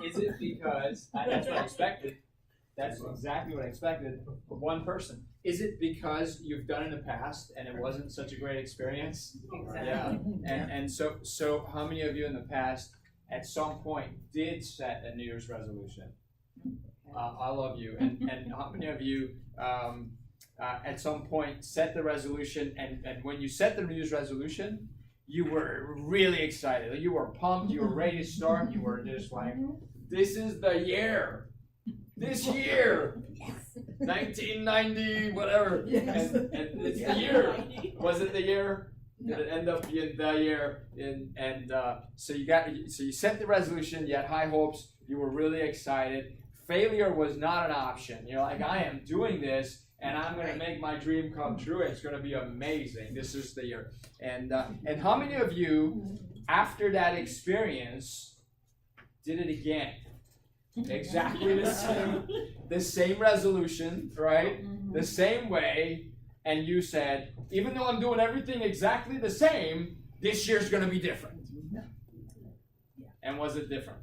Is it because that's what I expected? That's exactly what I expected. One person. Is it because you've done it in the past and it wasn't such a great experience? Exactly. Yeah. And so how many of you in the past at some point did set a New Year's resolution? I love you. And how many of you at some point set the resolution, and when you set the New Year's resolution, you were really excited. You were pumped. You were ready to start. You were just like, this is the year. This year. Yes. 1990, whatever. Yes. And it's the year. Was it the year? Did it end up being the year? So you set the resolution. You had high hopes. You were really excited. Failure was not an option. You're like, I am doing this, and I'm going to make my dream come true. It's going to be amazing. This is the year. And how many of you, after that experience, did it again? Exactly the same resolution, right? The same way, and you said, even though I'm doing everything exactly the same, this year's going to be different. And was it different?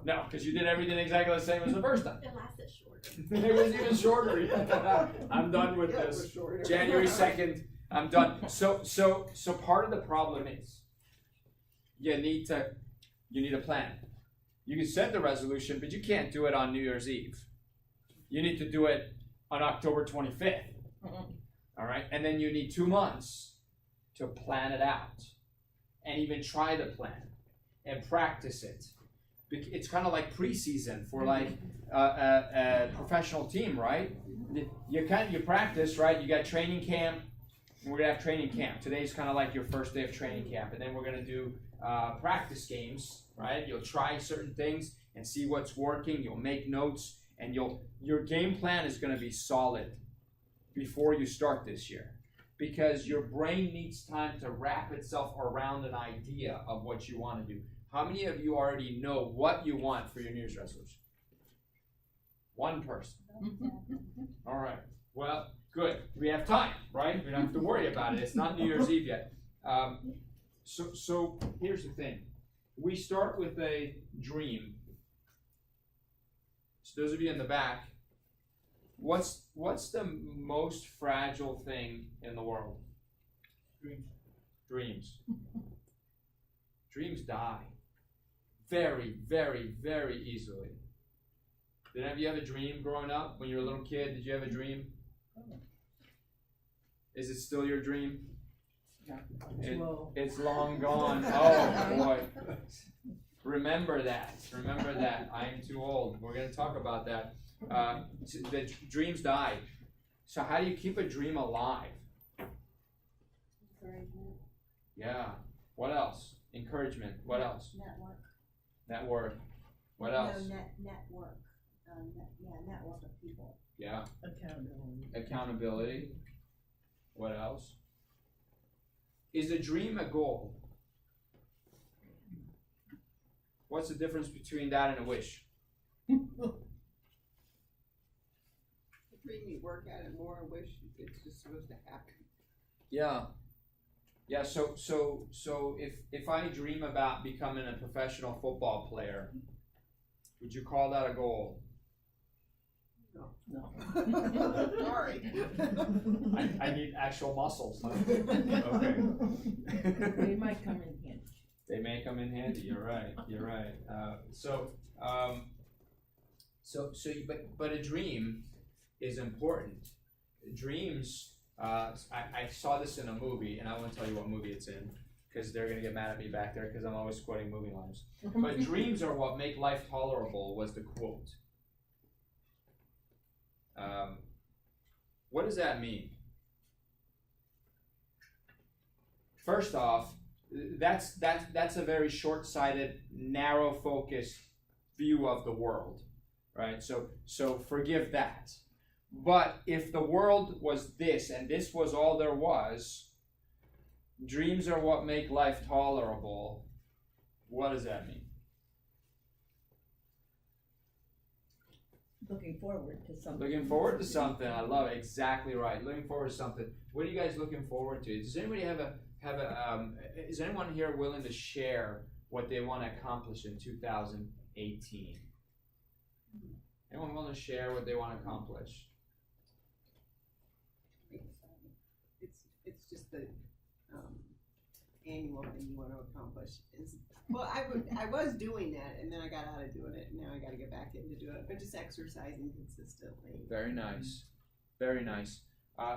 No, because you did everything exactly the same as the first time. It lasted shorter. It was even shorter. I'm done with this. January 2nd, I'm done. So part of the problem is you need a plan. You can set the resolution, but you can't do it on New Year's Eve. You need to do it on October 25th. All right? And then you need 2 months to plan it out and even try the plan and practice it. It's kind of like preseason for like a professional team, right? You practice, right? You got training camp. We're gonna have training camp. Today's kind of like your first day of training camp, and then we're gonna do practice games, right? You'll try certain things and see what's working. You'll make notes, and your game plan is gonna be solid before you start this year, because your brain needs time to wrap itself around an idea of what you want to do. How many of you already know what you want for your New Year's resolution? One person. All right. Well, good. We have time, right? We don't have to worry about it. It's not New Year's Eve yet. So here's the thing. We start with a dream. So those of you in the back, what's the most fragile thing in the world? Dreams. Dreams die. Very, very, very easily. Did any of you have a dream growing up? When you were a little kid, did you have a dream? Is it still your dream? It's long gone. Oh boy. Remember that. Remember that. I am too old. We're going to talk about that. The dreams die. So how do you keep a dream alive? Encouragement. Yeah. What else? Encouragement. What else? Network. What else? Network. Network of people. Yeah. Accountability. Accountability. What else? Is a dream a goal? What's the difference between that and a wish? A dream you work at it more, a wish it's just supposed to happen. Yeah. Yeah, so if I dream about becoming a professional football player, would you call that a goal? No. Sorry. I need actual muscles, huh? Okay. They might come in handy. They may come in handy. You're right. You're right. But a dream is important. Dreams. I saw this in a movie, and I won't tell you what movie it's in, because they're gonna get mad at me back there, because I'm always quoting movie lines. But dreams are what make life tolerable, was the quote. What does that mean? First off, that's a very short-sighted, narrow-focused view of the world, right? So forgive that. But if the world was this, and this was all there was, dreams are what make life tolerable, what does that mean? Looking forward to something. Looking forward to something. I love it. Exactly right. Looking forward to something. What are you guys looking forward to? Does anybody is anyone here willing to share what they want to accomplish in 2018? Anyone want to share what they want to accomplish? It's just the annual thing you want to accomplish. I was doing that, and then I got out of doing it, and now I got to get back into doing it. But just exercising consistently. Very nice, very nice.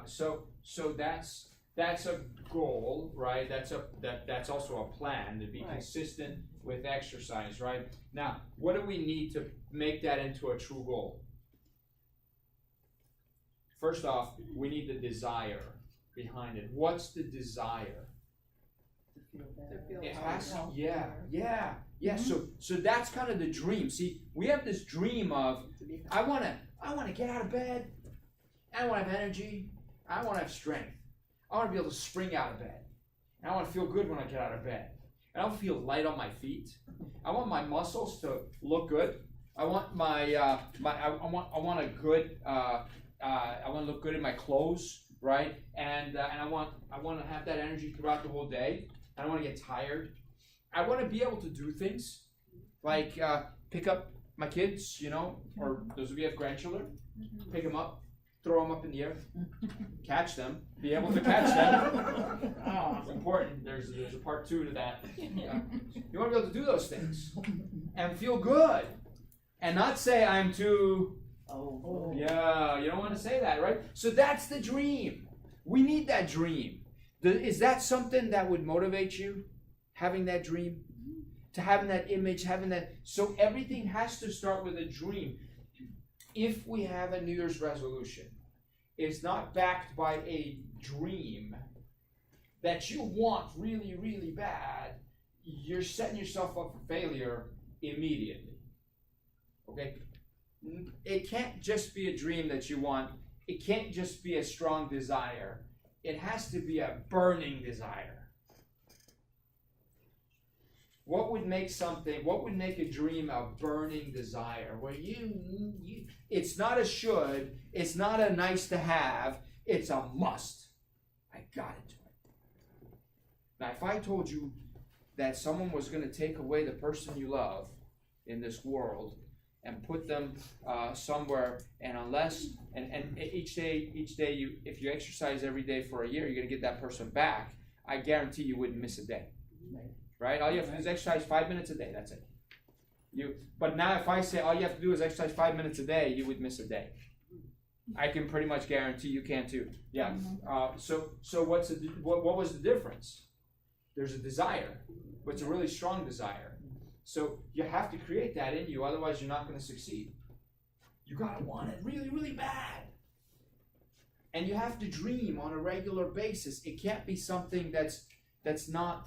So that's a goal, right? That's also a plan to be consistent with exercise, right? Now, what do we need to make that into a true goal? First off, we need the desire behind it. What's the desire? To feel better. To feel It better. has, yeah. So that's kind of the dream. See, we have this dream of I wanna get out of bed. I wanna have energy. I wanna have strength. I wanna be able to spring out of bed. And I wanna feel good when I get out of bed. And I wanna feel light on my feet. I want my muscles to look good. I want I want a good I want to look good in my clothes, right? And I want to have that energy throughout the whole day. I don't want to get tired. I want to be able to do things like pick up my kids, or those of you who have grandchildren, pick them up, throw them up in the air, catch them, be able to catch them. Oh, it's important. There's a part 2 to that. You want to be able to do those things and feel good, and not say I'm too. Oh, yeah, you don't want to say that, right? So that's the dream. We need that dream. Is that something that would motivate you? Having that dream? To having that image, having that. So everything has to start with a dream. If we have a New Year's resolution, it's not backed by a dream that you want really, really bad, you're setting yourself up for failure immediately. Okay? It can't just be a dream that you want. It can't just be a strong desire. It has to be a burning desire. What would make a dream a burning desire? Where it's not a should, it's not a nice to have, it's a must. I gotta do it. Now, if I told you that someone was going to take away the person you love in this world and put them somewhere, and each day if you exercise every day for a year, you're going to get that person back, I guarantee you wouldn't miss a day. Right? All you have to do is exercise 5 minutes a day. That's it. But now if I say all you have to do is exercise 5 minutes a day, you would miss a day. I can pretty much guarantee you can too. Yeah. So what was the difference? There's a desire, but it's a really strong desire. So you have to create that in you, otherwise you're not going to succeed. You gotta want it really, really bad. And you have to dream on a regular basis. It can't be something that's not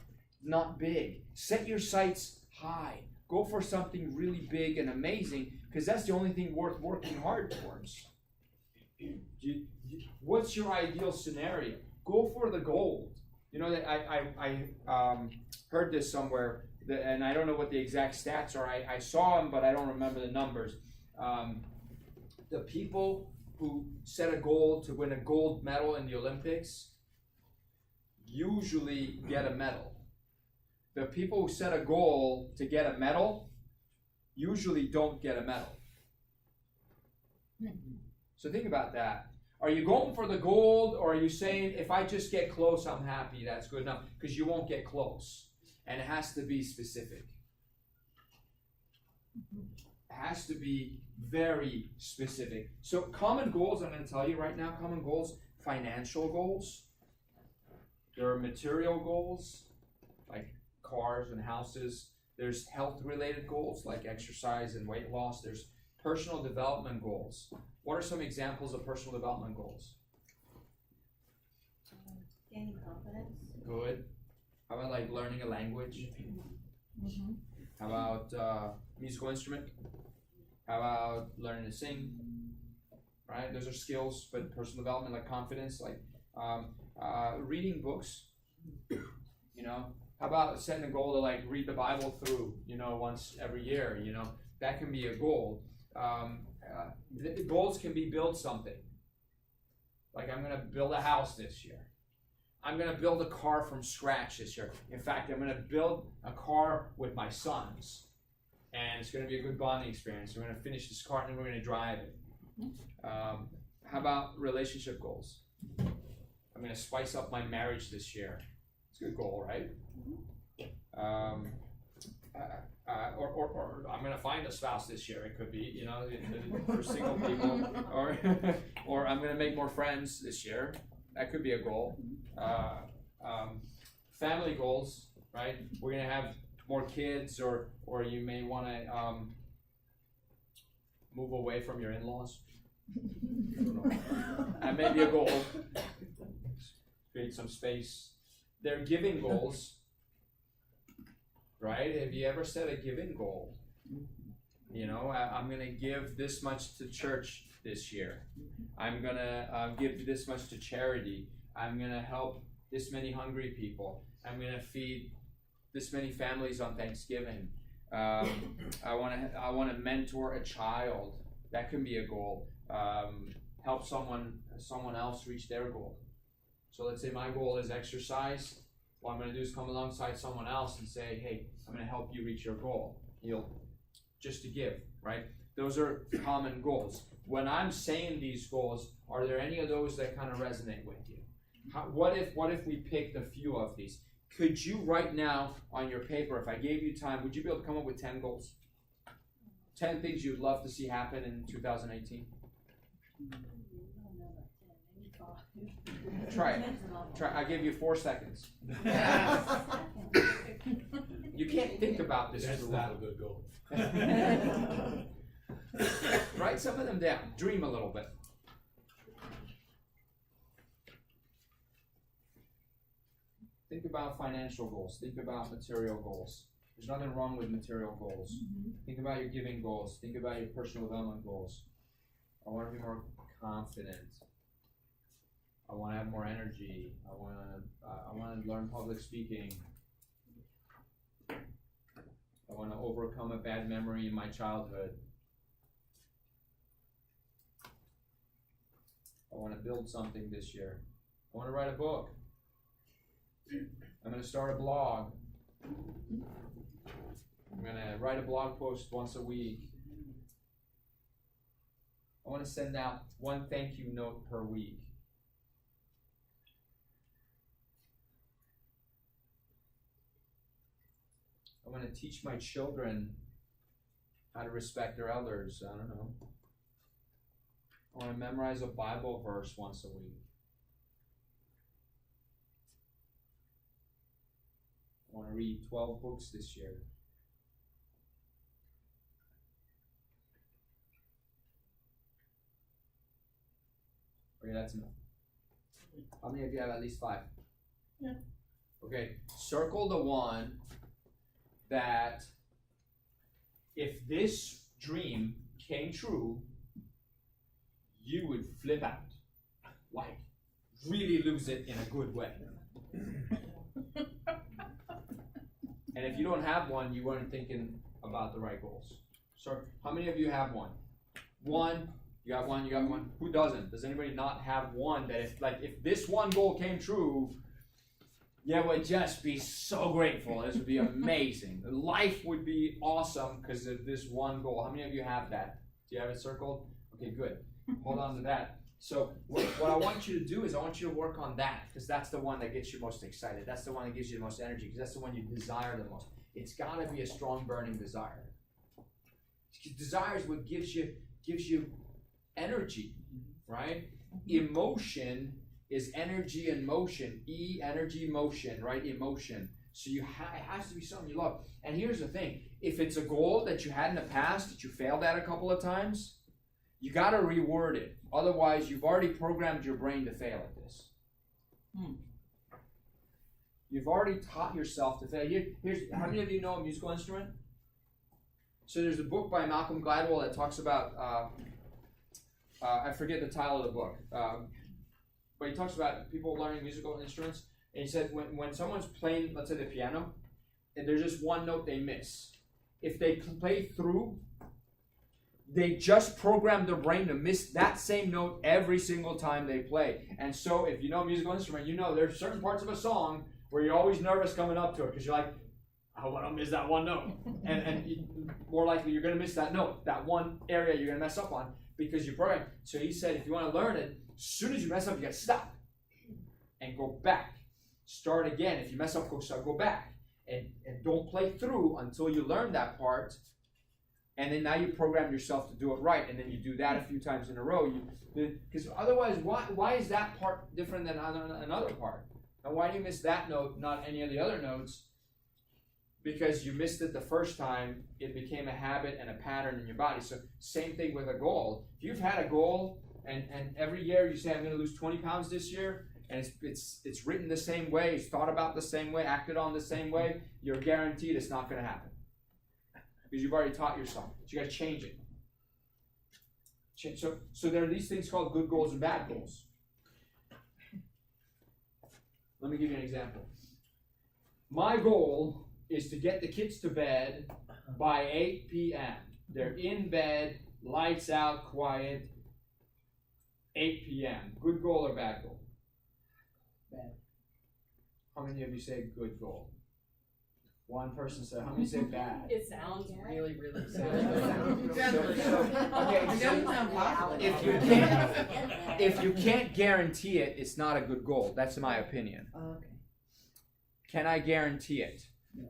big. Set your sights high. Go for something really big and amazing, because that's the only thing worth working hard towards. What's your ideal scenario? Go for the gold. That I heard this somewhere, and I don't know what the exact stats are. I saw them, but I don't remember the numbers. The people who set a goal to win a gold medal in the Olympics usually get a medal. The people who set a goal to get a medal usually don't get a medal. So think about that. Are you going for the gold, or are you saying, if I just get close, I'm happy, that's good enough? Because you won't get close. And it has to be specific. It has to be very specific. So common goals, I'm going to tell you right now, common goals, financial goals. There are material goals, like cars and houses. There's health-related goals, like exercise and weight loss. There's personal development goals. What are some examples of personal development goals? Gaining confidence. Good. How about like learning a language? Mm-hmm. How about musical instrument? How about learning to sing? Right? Those are skills, but personal development, like confidence, like reading books. How about setting a goal to like read the Bible through, once every year, that can be a goal. The goals can be build something. Like I'm going to build a house this year. I'm going to build a car from scratch this year. In fact, I'm going to build a car with my sons. And it's going to be a good bonding experience. We're going to finish this car and then we're going to drive it. How about relationship goals? I'm going to spice up my marriage this year. It's a good goal, right? Or I'm going to find a spouse this year. It could be, for single people. Or I'm going to make more friends this year. That could be a goal. Family goals, right? We're going to have more kids, or you may want to move away from your in-laws. That may be a goal. Create some space. They're giving goals, right? Have you ever set a giving goal? I'm going to give this much to church this year. I'm going to give this much to charity. I'm going to help this many hungry people. I'm going to feed this many families on Thanksgiving. I want to mentor a child. That can be a goal. Help someone else reach their goal. So let's say my goal is exercise. What I'm going to do is come alongside someone else and say, hey, I'm going to help you reach your goal. Just to give, right? Those are common goals. When I'm saying these goals, are there any of those that kind of resonate with you? What if we picked a few of these? Could you right now on your paper, if I gave you time, would you be able to come up with 10 goals? 10 things you'd love to see happen in 2018? Try it. I give you 4 seconds. You can't think about this. That's not a good goal. Write some of them down. Dream a little bit. Think about financial goals. Think about material goals. There's nothing wrong with material goals. Think about your giving goals. Think about your personal development goals. I want to be more confident. I want to have more energy. I want to learn public speaking. I want to overcome a bad memory in my childhood. I want to build something this year. I want to write a book. I'm going to start a blog. I'm going to write a blog post once a week. I want to send out 1 thank you note per week. I want to teach my children how to respect their elders. I don't know. I want to memorize a Bible verse once a week. I want to read 12 books this year. Okay, that's enough. How many of you have at least 5? Yeah. Okay, circle the one that if this dream came true, you would flip out. Like, really lose it in a good way. And if you don't have one, you weren't thinking about the right goals. So, how many of you have one? One, you got one, you got one. Who doesn't? Does anybody not have one that if this one goal came true, you would just be so grateful. This would be amazing. Life would be awesome because of this one goal. How many of you have that? Do you have it circled? Okay, good. Hold on to that. So what I want you to do is I want you to work on that because that's the one that gets you most excited. That's the one that gives you the most energy because that's the one you desire the most. It's got to be a strong burning desire. Desire is what gives you energy, right? Emotion is energy and motion. Energy, motion, right? Emotion. So it has to be something you love. And here's the thing. If it's a goal that you had in the past that you failed at a couple of times, you got to reword it. Otherwise, you've already programmed your brain to fail at this. You've already taught yourself to fail. Here's how many of you know a musical instrument? So there's a book by Malcolm Gladwell that talks about, I forget the title of the book, but he talks about people learning musical instruments. And he said when someone's playing, let's say the piano, and there's just one note they miss, if they play through, They just program their brain to miss that same note every single time they play. And so if you know a musical instrument, you know there's certain parts of a song where you're always nervous coming up to it because you're like, I want to miss that one note. And more likely you're going to miss that note, that one area you're going to mess up on because you program. So he said if you want to learn it, as soon as you mess up, you got to stop and go back. Start again. If you mess up, go back. And don't play through until you learn that part. And then now you program yourself to do it right, and then you do that a few times in a row. Because otherwise, why is that part different than another part? And why do you miss that note, not any of the other notes? Because you missed it the first time, it became a habit and a pattern in your body. So same thing with a goal. If you've had a goal, and every year you say, I'm going to lose 20 pounds this year, and it's written the same way, it's thought about the same way, acted on the same way, you're guaranteed it's not going to happen. Because you've already taught yourself. So you got to change it. So there are these things called good goals and bad goals. Let me give you an example. My goal is to get the kids to bed by 8 p.m. They're in bed, lights out, quiet, 8 p.m. Good goal or bad goal? Bad. How many of you say good goal? One person said, how many say bad? It sounds really, really If you can't guarantee it, it's not a good goal. That's my opinion. Okay. Can I guarantee it?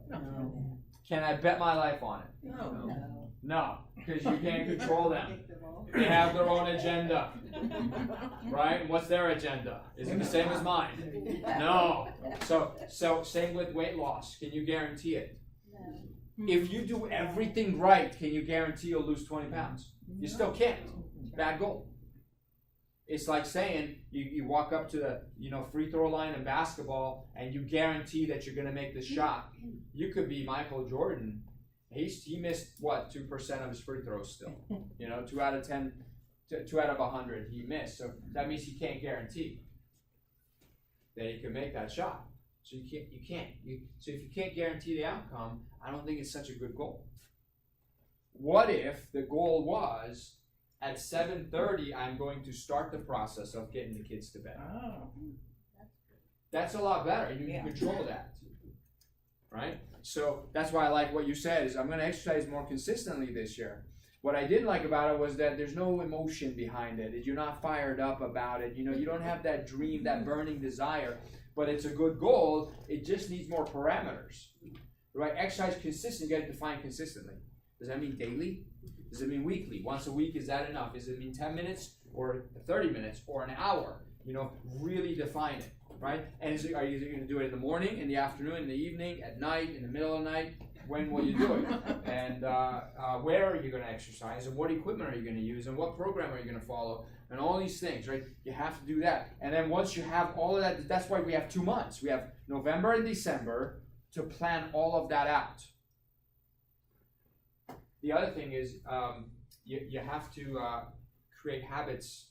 No. Can I bet my life on it? No. No, because you can't control them. They have their own agenda. Right? And what's their agenda? Is it the same as mine? No. So same with weight loss. Can you guarantee it? No. If you do everything right, can you guarantee you'll lose 20 pounds? You still can't. Bad goal. It's like saying you walk up to the free throw line in basketball and you guarantee that you're going to make the shot. You could be Michael Jordan. He missed what 2% of his free throws still. 2 out of 10, 2 out of 100 he missed. So that means he can't guarantee that he can make that shot. So you can't. So if you can't guarantee the outcome, I don't think it's such a good goal. What if the goal was at 7:30 I'm going to start the process of getting the kids to bed? Oh. That's a lot better. You can control that, right? So that's why I like what you said is I'm going to exercise more consistently this year. What I didn't like about it was that there's no emotion behind it. You're not fired up about it. You don't have that dream, that burning desire. But it's a good goal. It just needs more parameters, right? Exercise consistent. You got to define consistently. Does that mean daily? Does it mean weekly? Once a week, is that enough? Does it mean 10 minutes or 30 minutes or an hour? Really define it, right? And are you going to do it in the morning, in the afternoon, in the evening, at night, in the middle of the night? When will you do it? And where are you going to exercise? And what equipment are you going to use? And what program are you going to follow? And all these things, right? You have to do that. And then once you have all of that, that's why we have 2 months. We have November and December to plan all of that out. The other thing is you have to create habits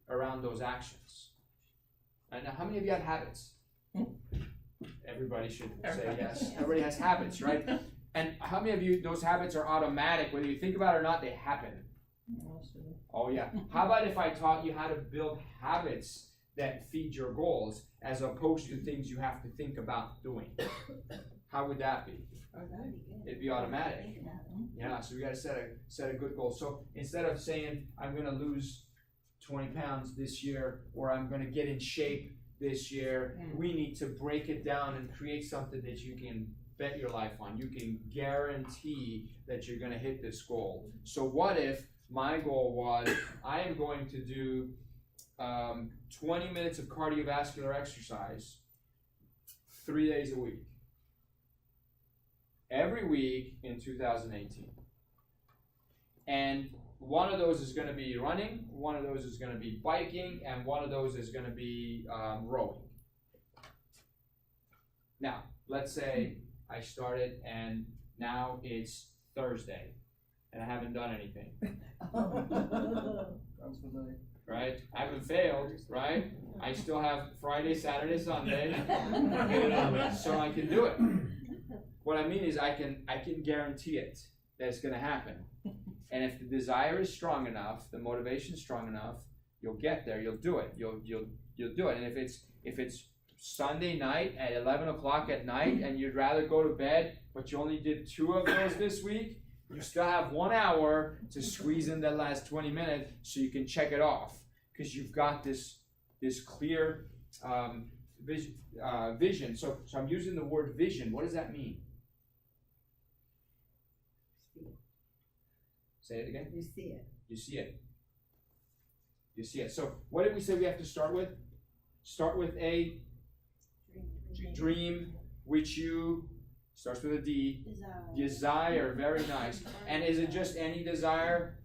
around those actions. And now, how many of you have habits? Everybody should say yes. Everybody has habits, right? And how many of you, those habits are automatic, whether you think about it or not, they happen? Oh yeah. How about if I taught you how to build habits that feed your goals as opposed to things you have to think about doing? How would that be? It'd be automatic. Yeah, so we got to set a good goal. So instead of saying I'm going to lose 20 pounds this year or I'm going to get in shape this year, we need to break it down and create something that you can bet your life on. You can guarantee that you're going to hit this goal. So what if my goal was I am going to do 20 minutes of cardiovascular exercise 3 days a week. Every week in 2018. And one of those is going to be running, one of those is going to be biking, and one of those is going to be rowing. Now, let's say I started and now it's Thursday and I haven't done anything. Right? I haven't failed, right? I still have Friday, Saturday, Sunday, so I can do it. What I mean is I can guarantee it that it's going to happen. And if the desire is strong enough, the motivation is strong enough, you'll get there. You'll do it. You'll do it. And if it's Sunday night at 11 o'clock at night, and you'd rather go to bed, but you only did 2 of those this week, you still have 1 hour to squeeze in that last 20 minutes so you can check it off, because you've got this clear vision. So I'm using the word vision. What does that mean? Say it again. You see it. You see it. You see it. So what did we say we have to start with? Start with a dream, which you starts with a D. Desire. Very nice. And is it just any desire?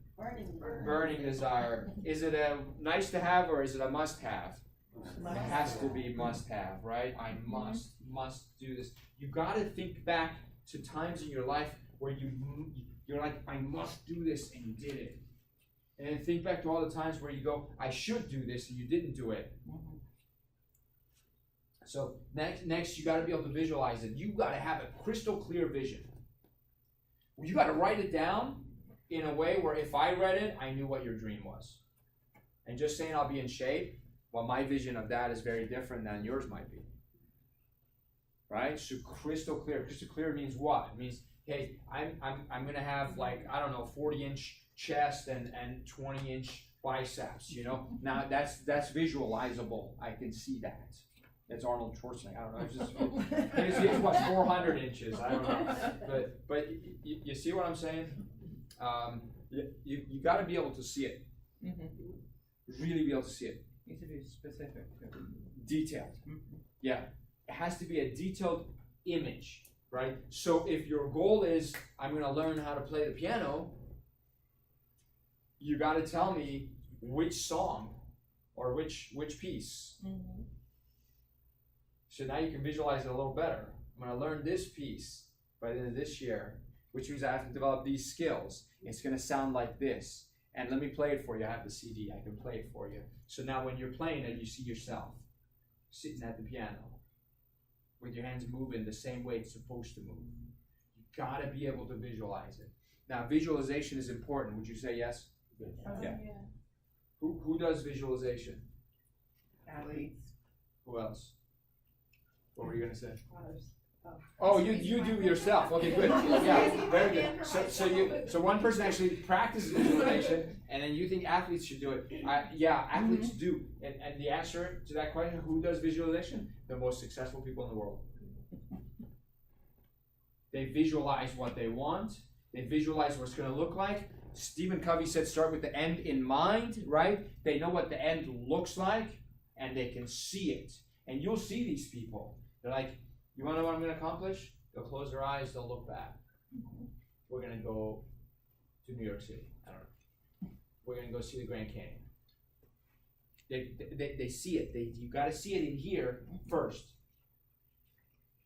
Burning desire. Is it a nice to have, or is it a must have? It has to be must have, right? I must do this. You got to think back to times in your life where you're like, I must do this, and you did it. And then think back to all the times where you go, I should do this, and you didn't do it. So next you got to be able to visualize it. You got to have a crystal clear vision. You got to write it down in a way where if I read it, I knew what your dream was. And just saying I'll be in shape, well, my vision of that is very different than yours might be. Right? So crystal clear. Crystal clear means what? It means, hey, I'm gonna have, like, I don't know, 40-inch chest and 20-inch biceps, you know? Now that's visualizable. I can see that. That's Arnold Schwarzenegger. I don't know. It's just he's what, 400 inches. I don't know. But you see what I'm saying? You got to be able to see it. Really be able to see it. Needs to be specific. Detailed. Yeah. It has to be a detailed image, right? So if your goal is, I'm going to learn how to play the piano, you got to tell me which song or which piece. So now you can visualize it a little better. I'm going to learn this piece by the end of this year, which means I have to develop these skills. It's going to sound like this. And let me play it for you. I have the CD. I can play it for you. So now when you're playing it, you see yourself sitting at the piano with your hands moving the same way it's supposed to move. You got to be able to visualize it. Now, visualization is important. Would you say yes? Yeah. Who does visualization? Athletes. Who else? What were you going to say? Others. Oh, you do yourself. Okay, good. Yeah, very good. So one person actually practices visualization, and then you think athletes should do it. Yeah, athletes do. And the answer to that question, who does visualization? The most successful people in the world. They visualize what they want. They visualize what it's going to look like. Stephen Covey said start with the end in mind, right? They know what the end looks like, and they can see it. And you'll see these people. They're like, you want to know what I'm going to accomplish? They'll close their eyes, they'll look back. We're going to go to New York City. I don't know. We're going to go see the Grand Canyon. They see it. You got to see it in here first.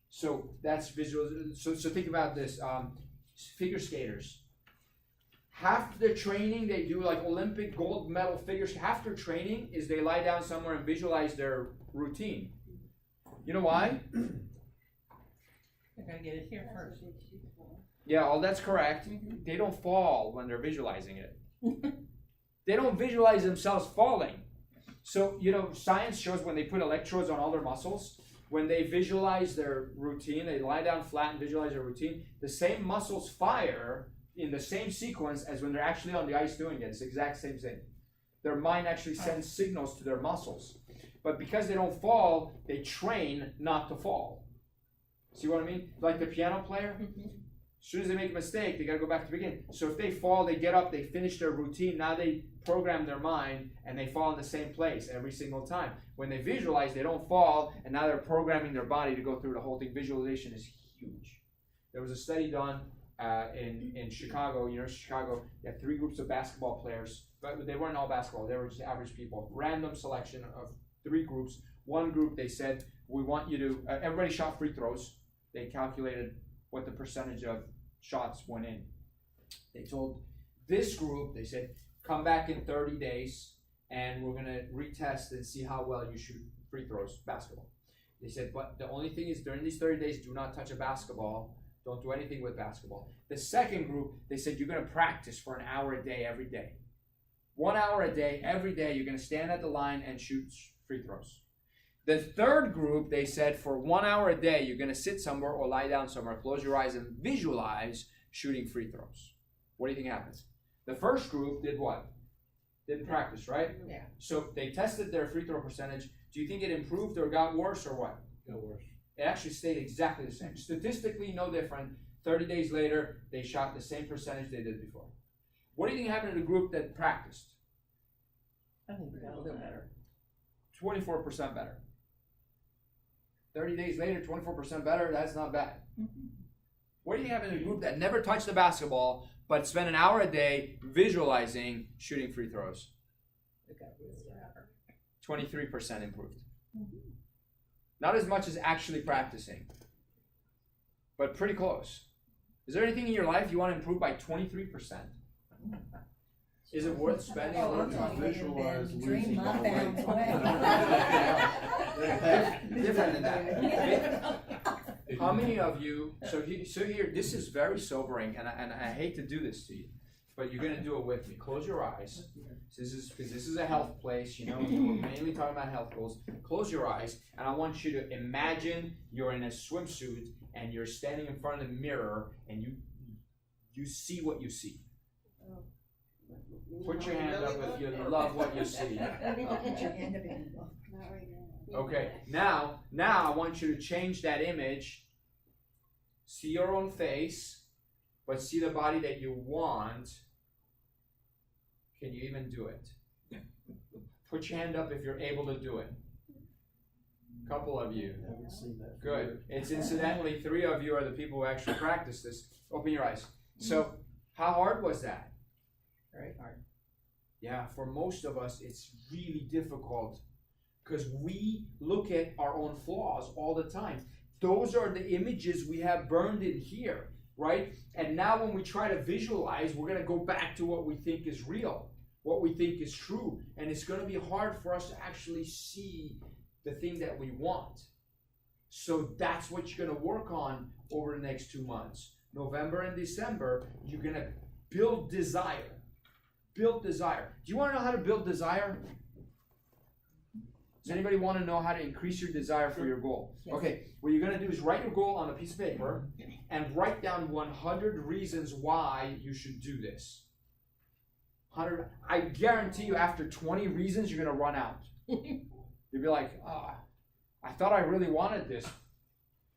So that's visual. So think about this. Figure skaters. Half their training they do, like Olympic gold medal figures. Half their training is they lie down somewhere and visualize their routine. You know why? I gotta get it here first. Yeah, well, that's correct. They don't fall when they're visualizing it. They don't visualize themselves falling. So, you know, science shows when they put electrodes on all their muscles, when they visualize their routine, they lie down flat and visualize their routine, the same muscles fire in the same sequence as when they're actually on the ice doing it. It's the exact same thing. Their mind actually sends signals to their muscles. But because they don't fall, they train not to fall. See what I mean? Like the piano player, as soon as they make a mistake, they got to go back to the beginning. So if they fall, they get up, they finish their routine, now they program their mind, and they fall in the same place every single time. When they visualize, they don't fall, and now they're programming their body to go through the whole thing. Visualization is huge. There was a study done in Chicago, University of Chicago. They had 3 groups of basketball players, but they weren't all basketball, they were just average people. Random selection of 3 groups. One group, they said, we want you to, everybody shot free throws. They calculated what the percentage of shots went in. They told this group, they said, come back in 30 days and we're going to retest and see how well you shoot free throws, basketball. They said, but the only thing is during these 30 days, do not touch a basketball. Don't do anything with basketball. The second group, they said you're going to practice for an hour a day every day. 1 hour a day, every day, you're going to stand at the line and shoot free throws. The third group, they said for 1 hour a day, you're going to sit somewhere or lie down somewhere, close your eyes and visualize shooting free throws. What do you think happens? The first group did what? Didn't practice, right? Yeah. So they tested their free throw percentage. Do you think it improved or got worse or what? Got worse. It actually stayed exactly the same. Statistically, no different. 30 days later, they shot the same percentage they did before. What do you think happened to the group that practiced? I think we got a little better. 24% better. 30 days later, 24% better, that's not bad. What do you have in a group that never touched the basketball, but spent an hour a day visualizing shooting free throws? We got really better. 23% improved. Not as much as actually practicing, but pretty close. Is there anything in your life you want to improve by 23%? Is it worth spending a little time? Visualize Dream losing my all bounds weight. Different than that. How many of you, so here, this is very sobering, and I hate to do this to you, but you're going to do it with me. Close your eyes. This is a health place, you know, we're mainly talking about health goals. Close your eyes, and I want you to imagine you're in a swimsuit, and you're standing in front of the mirror, and you see what you see. Put your hand up if you love what you see. Let me look at your hand a bit. Not right now. Okay, now I want you to change that image. See your own face, but see the body that you want. Can you even do it? Put your hand up if you're able to do it. A couple of you. Haven't seen that. Good. It's incidentally 3 of you are the people who actually practice this. Open your eyes. So, how hard was that? Very hard. Yeah, for most of us, it's really difficult because we look at our own flaws all the time. Those are the images we have burned in here, right? And now when we try to visualize, we're going to go back to what we think is real, what we think is true. And it's going to be hard for us to actually see the thing that we want. So that's what you're going to work on over the next 2 months. November and December, you're going to build desire. Build desire. Do you want to know how to build desire? Does anybody want to know how to increase your desire for your goal? Yes. Okay, what you're going to do is write your goal on a piece of paper and write down 100 reasons why you should do this. 100. I guarantee you after 20 reasons, you're going to run out. You'll be like, I thought I really wanted this.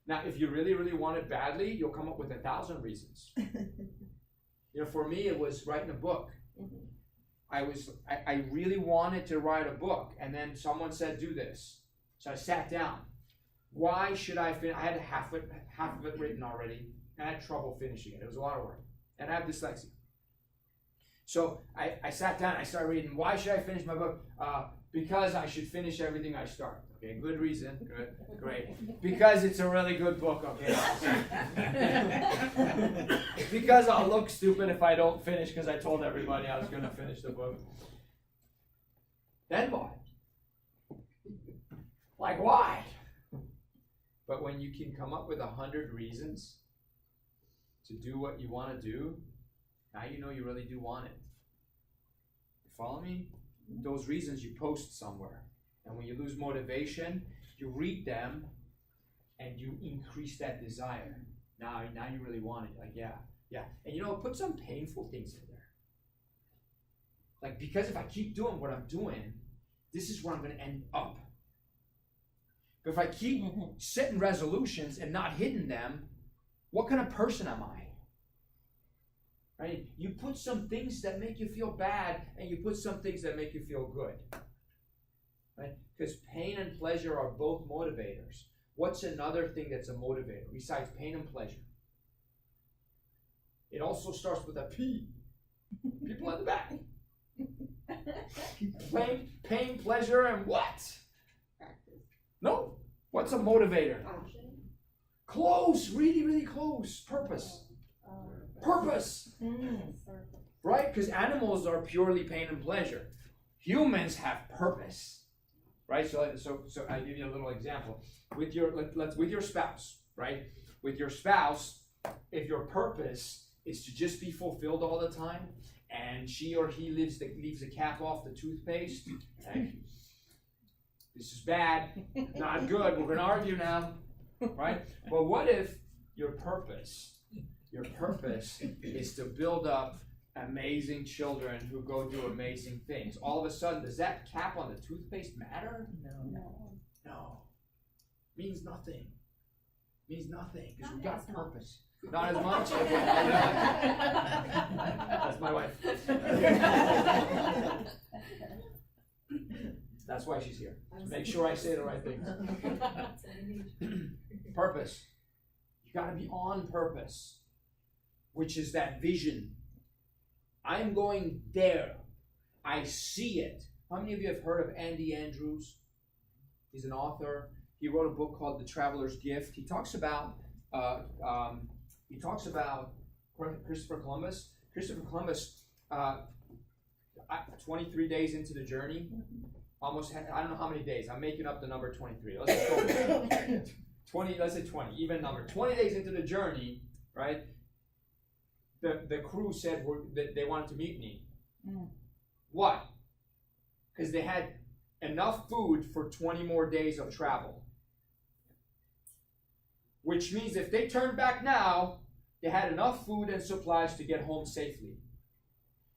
Now, if you really, really want it badly, you'll come up with 1,000 reasons. You know, for me, it was writing a book. I really wanted to write a book, and then someone said, do this. So I sat down. Why should I finish? I had half of it written already, and I had trouble finishing it. It was a lot of work, and I have dyslexia. So I sat down, I started reading, why should I finish my book? Because I should finish everything I start. Okay, good reason, good, great. Because it's a really good book, okay. Because I'll look stupid if I don't finish because I told everybody I was going to finish the book. Then what? Like why? But when you can come up with 100 reasons to do what you want to do, now you know you really do want it. You follow me? Those reasons you post somewhere. And when you lose motivation, you read them and you increase that desire. Now you really want it. Like, yeah. And you know, put some painful things in there. Like, because if I keep doing what I'm doing, this is where I'm going to end up. But if I keep setting resolutions and not hitting them, what kind of person am I? Right? You put some things that make you feel bad, and you put some things that make you feel good. Right? Because pain and pleasure are both motivators. What's another thing that's a motivator besides pain and pleasure? It also starts with a P. People in the back. Pain, pleasure, and what? Practice. No. What's a motivator? Option. Close. Really, really close. Purpose. Purpose. Right? Because animals are purely pain and pleasure. Humans have purpose. Right? So I give you a little example. With your spouse, right? With your spouse, if your purpose is to just be fulfilled all the time, and she or he leaves the cap off the toothpaste, okay, this is bad, not good, we're gonna argue now, right? But what if your purpose is to build up amazing children who go do amazing things? All of a sudden, does that cap on the toothpaste matter? No. Means nothing. Means nothing, because we've got purpose. Not as much? That's my wife. That's why she's here. Make sure I say the right things. Purpose. You got to be on purpose, which is that vision. I'm going there. I see it. How many of you have heard of Andy Andrews? He's an author. He wrote a book called The Traveler's Gift. He talks about Christopher Columbus. Christopher Columbus, 23 days into the journey, almost had, I don't know how many days. I'm making up the number 23. Let's just go 20. Let's say 20, even number. 20 days into the journey, right? The crew said that they wanted to mutiny. Why? Because they had enough food for 20 more days of travel. Which means if they turned back now, they had enough food and supplies to get home safely.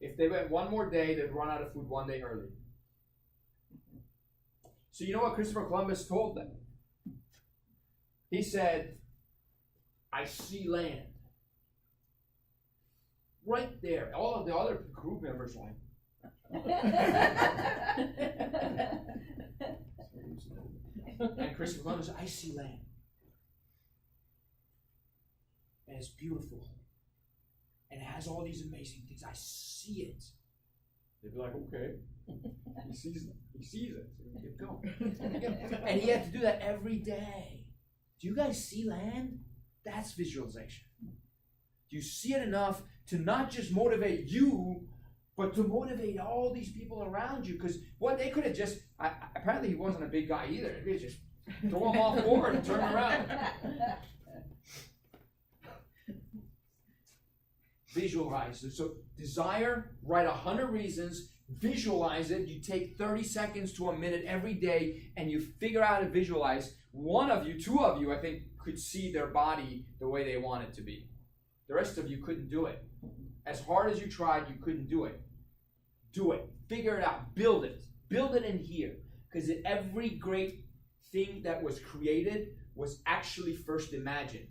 If they went one more day, they'd run out of food one day early. So you know what Christopher Columbus told them? He said, I see land. Right there. All of the other crew members were like, and Christopher Columbus said, I see land. And it's beautiful. And it has all these amazing things. I see it. They'd be like, okay. He sees it. So keep going. And he had to do that every day. Do you guys see land? That's visualization. Do you see it enough to not just motivate you, but to motivate all these people around you? Because what they could have just, apparently he wasn't a big guy either. They could just throw him off board and turn around. Visualize it. So desire, write 100 reasons, visualize it. You take 30 seconds to a minute every day and you figure out how to visualize. One of you, two of you, I think, could see their body the way they want it to be. The rest of you couldn't do it. As hard as you tried, you couldn't do it. Do it. Figure it out. Build it. Build it in here. Because every great thing that was created was actually first imagined.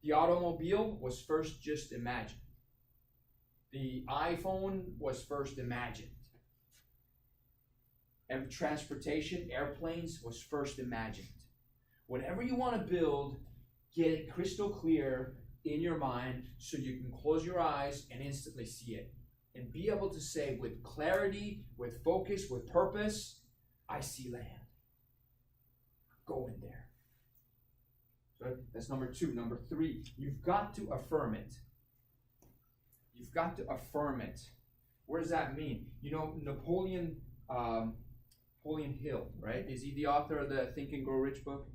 The automobile was first just imagined. The iPhone was first imagined. And transportation, airplanes, was first imagined. Whatever you want to build, get it crystal clear in your mind so you can close your eyes and instantly see it. And be able to say with clarity, with focus, with purpose, I see land. Go in there. So that's number 2. Number 3, you've got to affirm it. You've got to affirm it. What does that mean? You know, Napoleon Hill, right? Is he the author of the Think and Grow Rich book?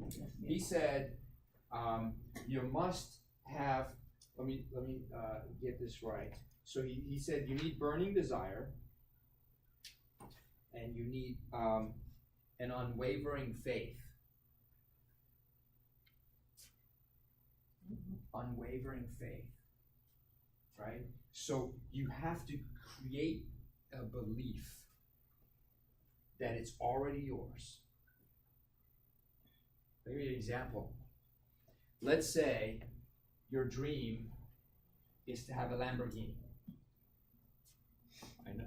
He said, you must have, let me get this right. So he said you need burning desire, and you need an unwavering faith. Unwavering faith, right? So you have to create a belief that it's already yours. I'll give you an example. Let's say your dream is to have a Lamborghini.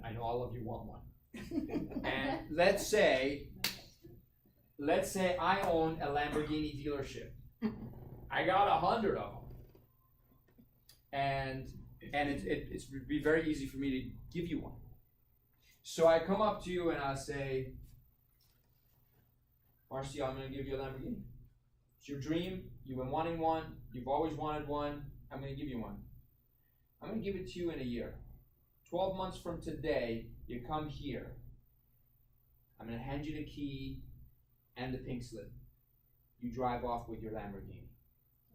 I know all of you want one. And let's say I own a Lamborghini dealership. I got 100 of them. And it's be very easy for me to give you one. So I come up to you and I say, Marcia, I'm going to give you a Lamborghini. It's your dream. You've been wanting one. You've always wanted one. I'm going to give you one. I'm going to give it to you in a year. 12 months from today, you come here. I'm going to hand you the key and the pink slip. You drive off with your Lamborghini.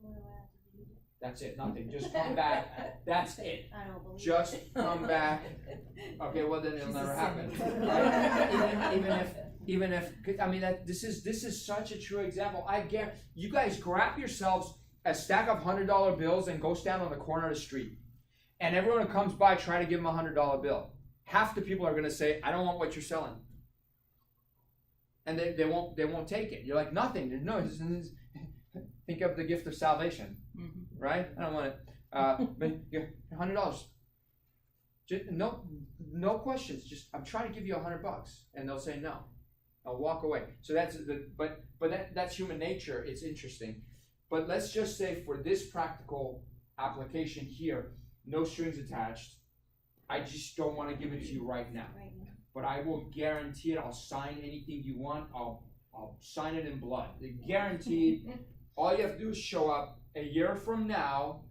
What do I have to do? That's it, nothing. Just come back. That's it. I don't believe Just it. come back. Okay, well then it'll She's never a happen. cynic. Right? Even if I mean this is such a true example. I guarantee you guys grab yourselves a stack of $100 bills and go stand on the corner of the street, and everyone who comes by try to give them a $100 bill. Half the people are going to say, "I don't want what you're selling," and they won't take it. You're like, nothing. No, think of the gift of salvation, right? I don't want it. But $100. Just, no questions. Just I'm trying to give you $100, and they'll say no. I'll walk away. So that's that's human nature. It's interesting. But let's just say for this practical application here, no strings attached. I just don't want to give it to you right now. But I will guarantee it. I'll sign anything you want. I'll sign it in blood. Guaranteed. All you have to do is show up a year from now,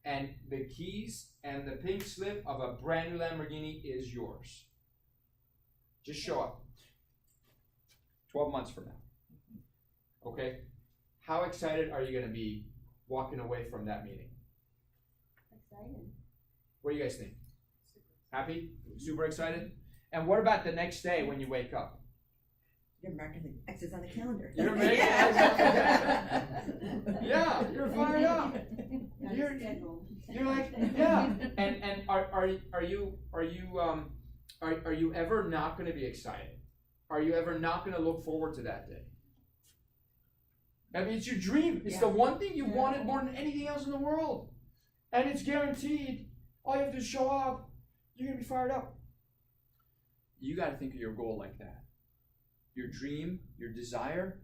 and the keys and the pink slip of a brand new Lamborghini is yours. Just show up. 12 months from now. Okay? How excited are you going to be walking away from that meeting? Excited. What do you guys think? Happy? Super excited? And what about the next day when you wake up? You're marking the X's on the calendar. You're making yeah, you're fired up. You're like, yeah. And are you ever not going to be excited? Are you ever not going to look forward to that day? I mean, it's your dream. It's the one thing you wanted more than anything else in the world. And it's guaranteed. All you have to do is show up. You're going to be fired up. You got to think of your goal like that. Your dream, your desire.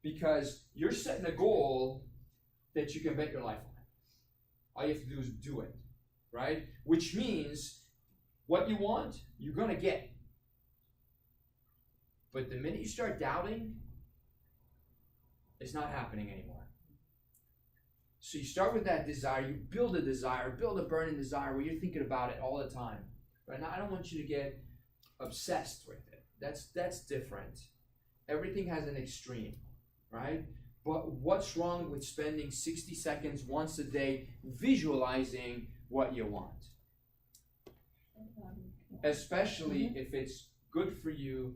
Because you're setting a goal that you can bet your life on. All you have to do is do it. Right? Which means what you want, you're going to get. But the minute you start doubting, it's not happening anymore. So you start with that desire, you build a burning desire where you're thinking about it all the time. Right? Now, I don't want you to get obsessed with it. That's different. Everything has an extreme, right? But what's wrong with spending 60 seconds once a day visualizing what you want? Especially if it's good for you,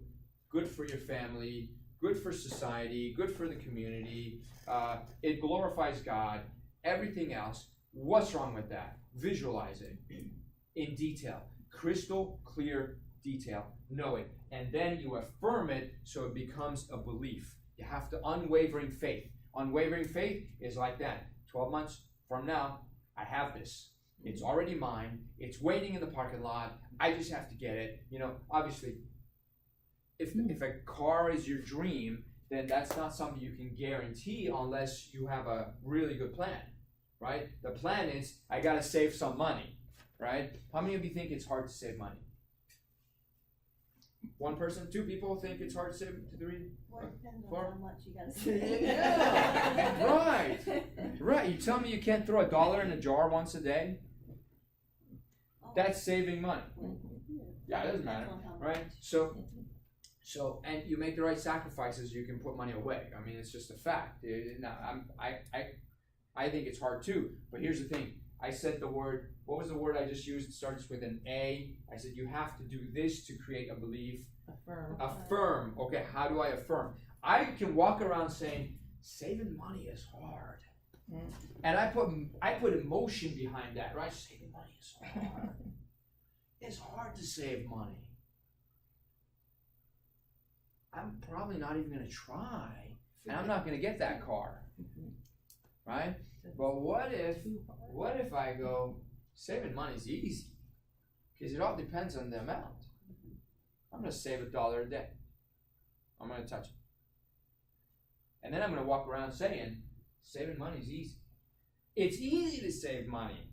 good for your family, good for society, good for the community. It glorifies God. Everything else. What's wrong with that? Visualize it in detail. Crystal clear detail. Know it. And then you affirm it so it becomes a belief. You have to unwavering faith. Unwavering faith is like that. 12 months from now, I have this. It's already mine. It's waiting in the parking lot. I just have to get it. You know, obviously, if a car is your dream, then that's not something you can guarantee unless you have a really good plan, right? The plan is, I got to save some money, right? How many of you think it's hard to save money? One person? Two people think it's hard to save? Three? Well, it depends on Four? how much you gotta say. Yeah. Right. You tell me you can't throw $1 in a jar once a day? That's saving money. Yeah, it doesn't matter, right? So, and you make the right sacrifices, you can put money away. I mean, it's just a fact. Now, I think it's hard too. But here's the thing. I said the word, what was the word I just used? It starts with an A. I said you have to do this to create a belief. Affirm. Affirm. Okay, how do I affirm? I can walk around saying, saving money is hard. And I put emotion behind that, right? Saving money is hard. It's hard to save money. I'm probably not even going to try, and I'm not going to get that car, right? But what if I go, saving money is easy, because it all depends on the amount. I'm going to save $1 a day. I'm going to touch it. And then I'm going to walk around saying, saving money is easy. It's easy to save money.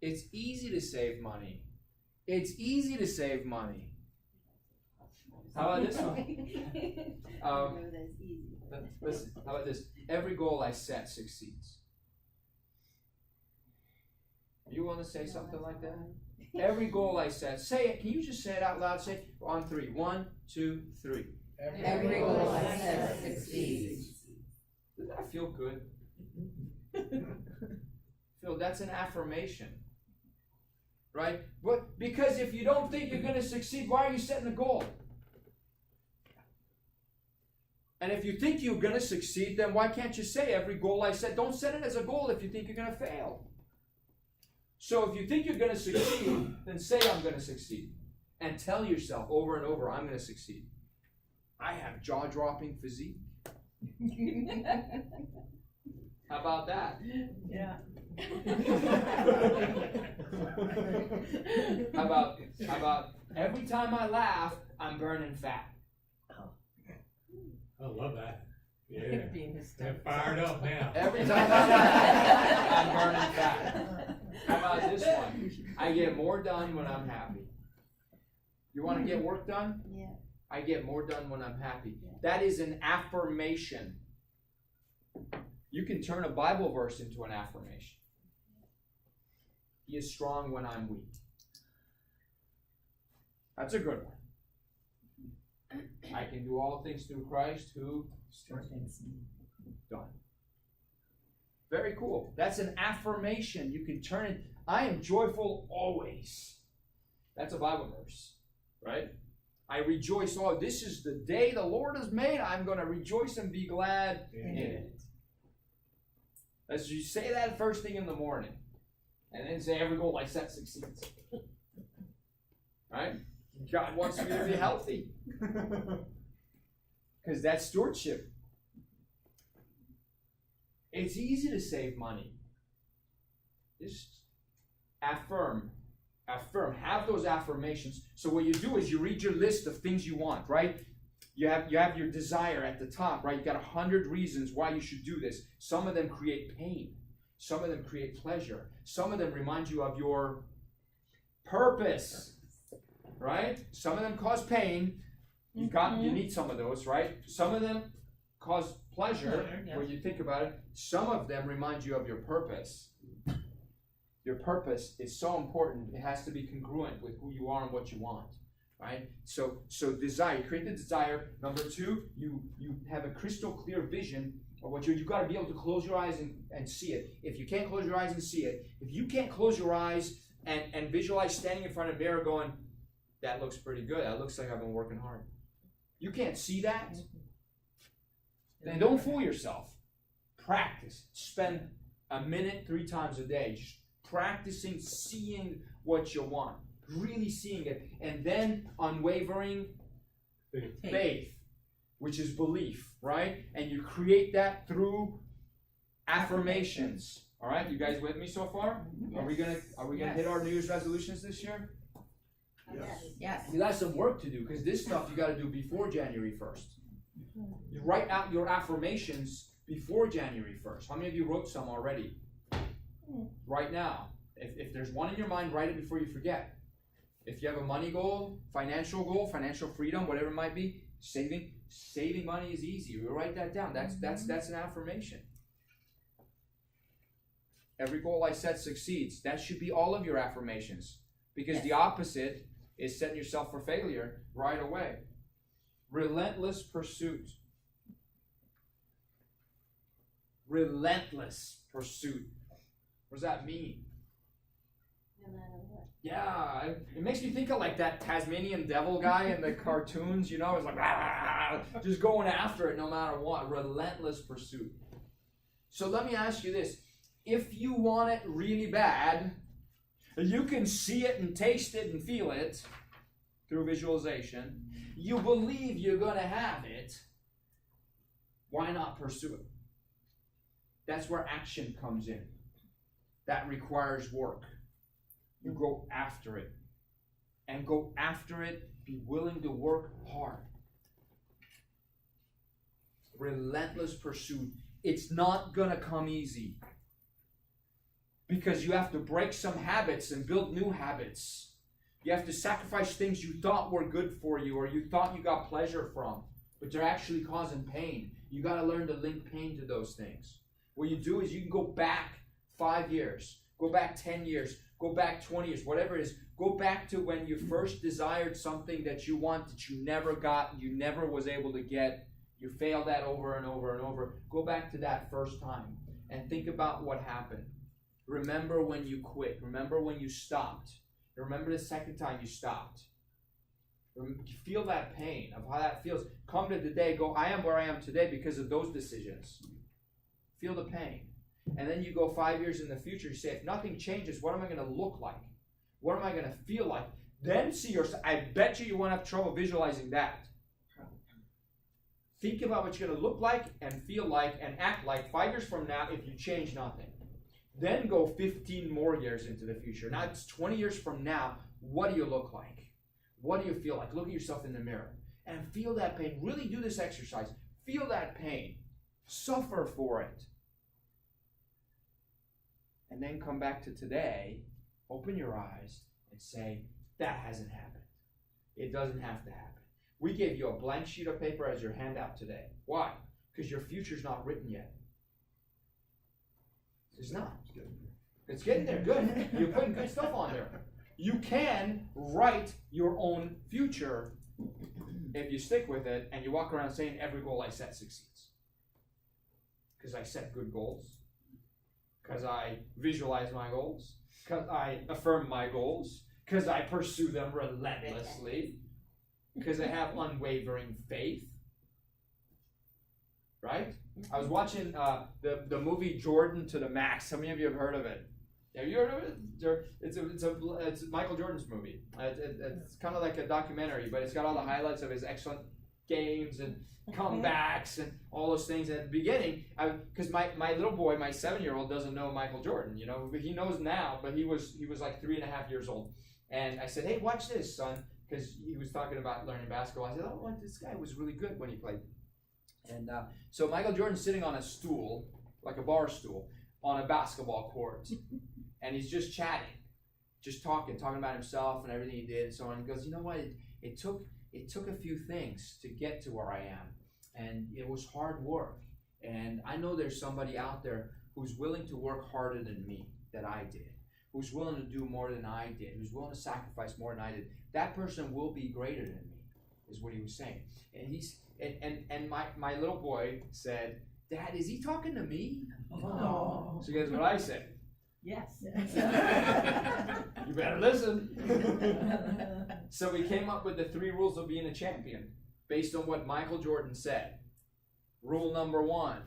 It's easy to save money. It's easy to save money. How about this one? Listen, how about this? Every goal I set succeeds. Are you willing to say something like that? Every goal I set. Say it. Can you just say it out loud? Say it on 3. 1, 2, 3. Every goal I set succeeds. Does that feel good? Phil, that's an affirmation. Right? But because if you don't think you're going to succeed, why are you setting a goal? And if you think you're going to succeed, then why can't you say every goal I set? Don't set it as a goal if you think you're going to fail. So if you think you're going to succeed, then say I'm going to succeed. And tell yourself over and over, I'm going to succeed. I have jaw-dropping physique. How about that? Yeah. How about every time I laugh, I'm burning fat. I love that. Yeah. Being They're hysterical. fired up now. Every time I laugh, I'm burning fat. How about this one? I get more done when I'm happy. You want to get work done? Yeah. I get more done when I'm happy. That is an affirmation. You can turn a Bible verse into an affirmation. He is strong when I'm weak. That's a good one. I can do all things through Christ who strengthens me. Done. Very cool. That's an affirmation. You can turn it. I am joyful always. That's a Bible verse, right? I rejoice all. This is the day the Lord has made. I'm going to rejoice and be glad in it. As you say that first thing in the morning, and then say every goal I set succeeds. Right? God wants me to be healthy. Because that's stewardship. It's easy to save money. Just affirm. Affirm. Have those affirmations. So what you do is you read your list of things you want, right? You have your desire at the top, right? You got 100 reasons why you should do this. Some of them create pain. Some of them create pleasure. Some of them remind you of your purpose, right? Some of them cause pain. You need some of those, right? Some of them cause pleasure when you think about it. Some of them remind you of your purpose. Your purpose is so important. It has to be congruent with who you are and what you want, right? So desire. Create the desire. Number two, you have a crystal clear vision of what you've got to be able to close your eyes and see it. If you can't close your eyes and see it, if you can't close your eyes and visualize standing in front of a mirror going, that looks pretty good. That looks like I've been working hard. You can't see that. Then don't fool yourself. Practice. Spend a minute 3 times a day just practicing seeing what you want. Really seeing it. And then unwavering faith, which is belief, right? And you create that through affirmations. All right, you guys with me so far? Are we gonna hit our New Year's resolutions this year? Yes. You got some work to do because this stuff you got to do before January 1st. You write out your affirmations before January 1st. How many of you wrote some already? Right now. If there's one in your mind, write it before you forget. If you have a money goal, financial freedom, whatever it might be, saving money is easy. You write that down. That's an affirmation. Every goal I set succeeds. That should be all of your affirmations. Because the opposite is setting yourself for failure right away. Relentless pursuit. Relentless pursuit. What does that mean? No matter what. Yeah, it makes me think of like that Tasmanian devil guy in the cartoons, you know, it's like just going after it no matter what. Relentless pursuit. So let me ask you this. If you want it really bad, you can see it and taste it and feel it through visualization. You believe you're going to have it. Why not pursue it? That's where action comes in. That requires work. You go after it. And go after it. Be willing to work hard. Relentless pursuit. It's not going to come easy. Because you have to break some habits and build new habits. You have to sacrifice things you thought were good for you or you thought you got pleasure from, but they're actually causing pain. You got to learn to link pain to those things. What you do is you can go back 5 years, go back 10 years, go back 20 years, whatever it is. Go back to when you first desired something that you want that you never got, you never was able to get. You failed that over and over and over. Go back to that first time. and think about what happened. Remember when you quit. Remember when you stopped. Remember the second time you stopped. Feel that pain of how that feels. Come to today, go, I am where I am today because of those decisions. Feel the pain. And then you go 5 years in the future, you say, if nothing changes, what am I going to look like? What am I going to feel like? Then see yourself. I bet you won't have trouble visualizing that. Think about what you're going to look like and feel like and act like 5 years from now if you change nothing. Then go 15 more years into the future. Now it's 20 years from now. What do you look like? What do you feel like? Look at yourself in the mirror and feel that pain. Really do this exercise. Feel that pain. Suffer for it. And then come back to today, open your eyes, and say, that hasn't happened. It doesn't have to happen. We gave you a blank sheet of paper as your handout today. Why? Because your future's not written yet. It's not. It's getting there. Good. You're putting good stuff on there. You can write your own future if you stick with it and you walk around saying every goal I set succeeds. Because I set good goals. Because I visualize my goals. Because I affirm my goals. Because I pursue them relentlessly. Because I have unwavering faith. Right? I was watching the movie Jordan to the Max. How many of you have heard of it? Have you heard of it? It's Michael Jordan's movie. It's kind of like a documentary, but it's got all the highlights of his excellent games and comebacks and all those things. And at the beginning, because my little boy, my 7-year-old, doesn't know Michael Jordan. You know, he knows now, but he was like 3.5 years old. And I said, hey, watch this, son, because he was talking about learning basketball. I said, oh, this guy was really good when he played. And so Michael Jordan's sitting on a stool, like a bar stool, on a basketball court. And he's just chatting, just talking about himself and everything he did and so on. And he goes, you know what, it took a few things to get to where I am. And it was hard work. And I know there's somebody out there who's willing to work harder than me, that I did. Who's willing to do more than I did. Who's willing to sacrifice more than I did. That person will be greater than me, is what he was saying. And my little boy said, Dad, is he talking to me? Oh. So guess what I said? Yes. You better listen. So we came up with the 3 rules of being a champion based on what Michael Jordan said. Rule number 1,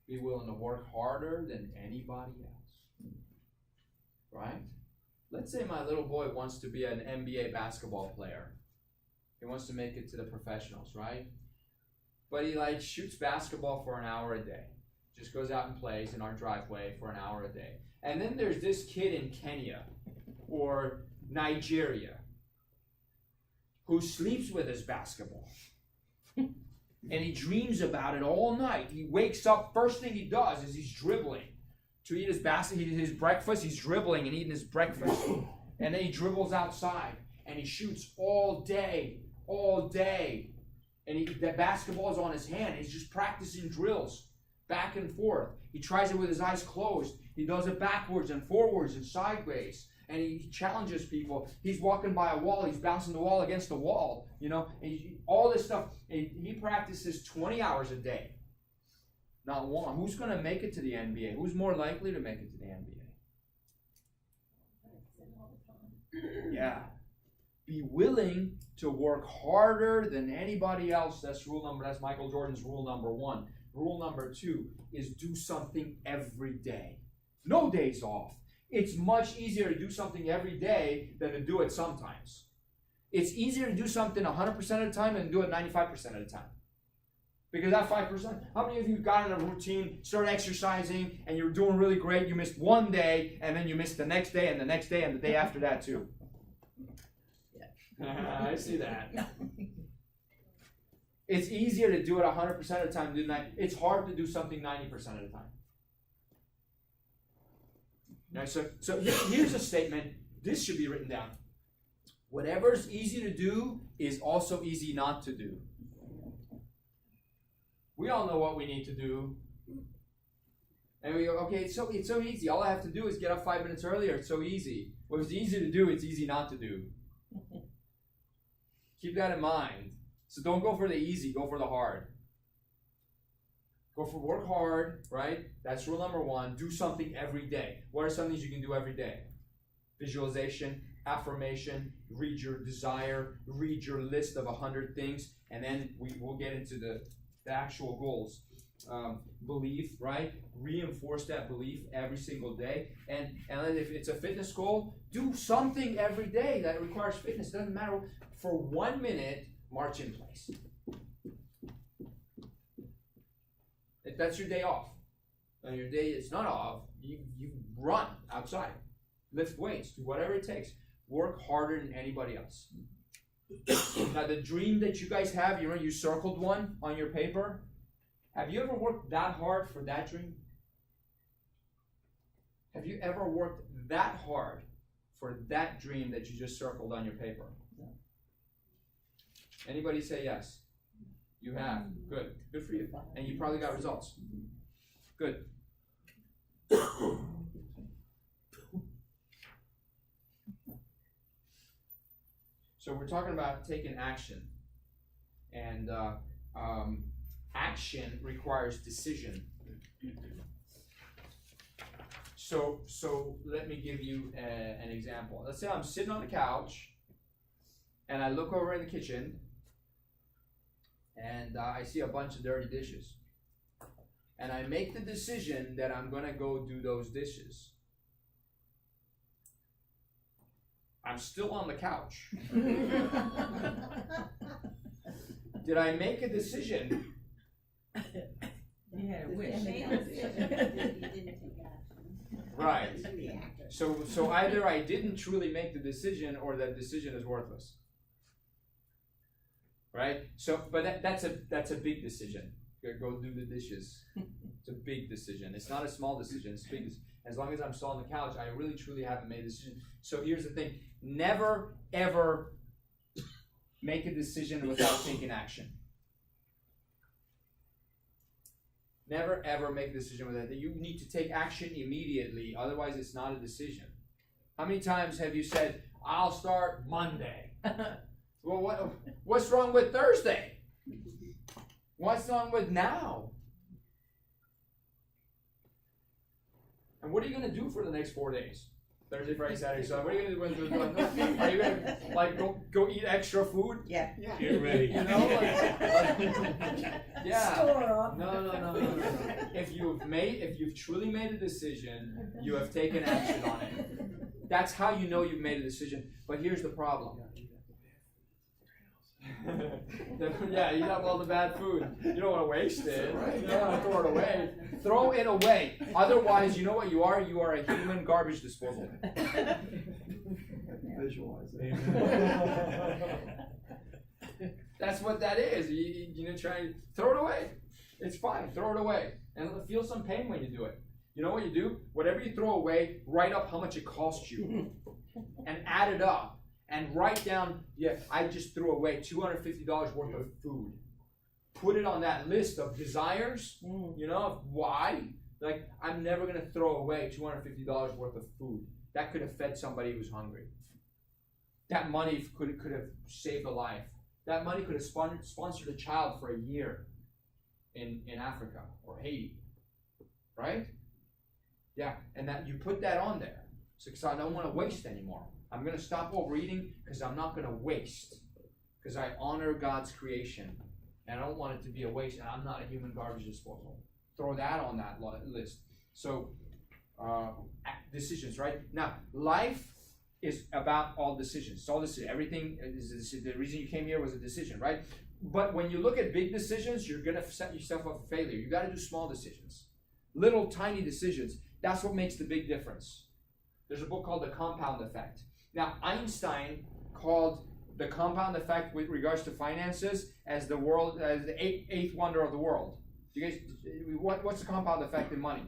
be willing to work harder than anybody else. Right? Let's say my little boy wants to be an NBA basketball player. He wants to make it to the professionals, right? But he shoots basketball for an hour a day. Just goes out and plays in our driveway for an hour a day. And then there's this kid in Kenya or Nigeria who sleeps with his basketball. And he dreams about it all night. He wakes up, first thing he does is he's dribbling. To eat his breakfast, he's dribbling and eating his breakfast. And then he dribbles outside and he shoots all day. And the basketball is on his hand. He's just practicing drills. Back and forth. He tries it with his eyes closed. He does it backwards and forwards and sideways. And he challenges people. He's walking by a wall. He's bouncing the wall against the wall. You know, and all this stuff. He practices 20 hours a day. Not one. Who's going to make it to the NBA? Who's more likely to make it to the NBA? Yeah. Be willing to work harder than anybody else. That's Michael Jordan's rule number 1. Rule number 2 is do something every day. No days off. It's much easier to do something every day than to do it sometimes. It's easier to do something 100% of the time than do it 95% of the time. Because that 5%, how many of you got in a routine, started exercising, and you were doing really great, you missed one day, and then you missed the next day, and the next day, and the day after that too? Yeah. I see that. It's easier to do it 100% of the time than it's hard to do something 90% of the time. Now, so here's a statement. This should be written down. Whatever's easy to do is also easy not to do. We all know what we need to do. And we go, okay, it's so easy. All I have to do is get up 5 minutes earlier. It's so easy. Well, if it's easy to do, it's easy not to do. Keep that in mind. So don't go for the easy, go for the hard. Work hard, right? That's rule number one. Do something every day. What are some things you can do every day? Visualization, affirmation, read your desire, read your list of 100 things, and then we'll get into the actual goals. Belief, right? Reinforce that belief every single day. And then if it's a fitness goal, do something every day that requires fitness. Doesn't matter. For 1 minute, march in place. If that's your day off, and your day is not off, you run outside, lift weights, do whatever it takes. Work harder than anybody else. Now, the dream that you guys have, you circled one on your paper. Have you ever worked that hard for that dream? Have you ever worked that hard for that dream that you just circled on your paper? No. Anybody say yes? You have. Good. Good for you. And you probably got results. Good. So we're talking about taking action. And action requires decision. So let me give you an example. Let's say I'm sitting on the couch and I look over in the kitchen and I see a bunch of dirty dishes. And I make the decision that I'm going to go do those dishes. I'm still on the couch. Did I make a decision? You had a wish. Right. So either I didn't truly make the decision or that decision is worthless. Right? So, but that's a big decision. Go do the dishes. It's a big decision. It's not a small decision. It's big. As long as I'm still on the couch, I really truly haven't made a decision. So here's the thing: never ever make a decision without taking action. Never ever make a decision without that. You need to take action immediately. Otherwise, it's not a decision. How many times have you said, "I'll start Monday"? Well, what's wrong with Thursday? What's wrong with now? And what are you going to do for the next 4 days? Thursday, Friday, Saturday, Sunday. What are you going to do? Are you going to go eat extra food? Yeah. Get ready. You know, yeah. Store up. No. If you've truly made a decision, you have taken action on it. That's how you know you've made a decision. But here's the problem. Yeah, eat up all the bad food. You don't want to waste it. You don't want to throw it away. Throw it away. Otherwise, you know what you are? You are a human garbage disposal. Visualize it. That's what that is. You try and throw it away. It's fine. Throw it away. And feel some pain when you do it. You know what you do? Whatever you throw away, write up how much it cost you. And add it up. And write down, I just threw away $250 worth of food. Put it on that list of desires, why? Like, I'm never going to throw away $250 worth of food. That could have fed somebody who's hungry. That money could have saved a life. That money could have sponsored a child for a year in Africa or Haiti. Right? Yeah, and that you put that on there. So, because I don't want to waste anymore. I'm going to stop overeating because I'm not going to waste. Because I honor God's creation. And I don't want it to be a waste. And I'm not a human garbage disposal. Throw that on that list. So, decisions, right? Now, life is about all decisions. It's all decisions. Everything is the reason you came here was a decision, right? But when you look at big decisions, you're going to set yourself up for failure. You got to do small decisions. Little, tiny decisions. That's what makes the big difference. There's a book called The Compound Effect. Now, Einstein called the compound effect with regards to finances as the eighth wonder of the world. You guys, what's the compound effect in money?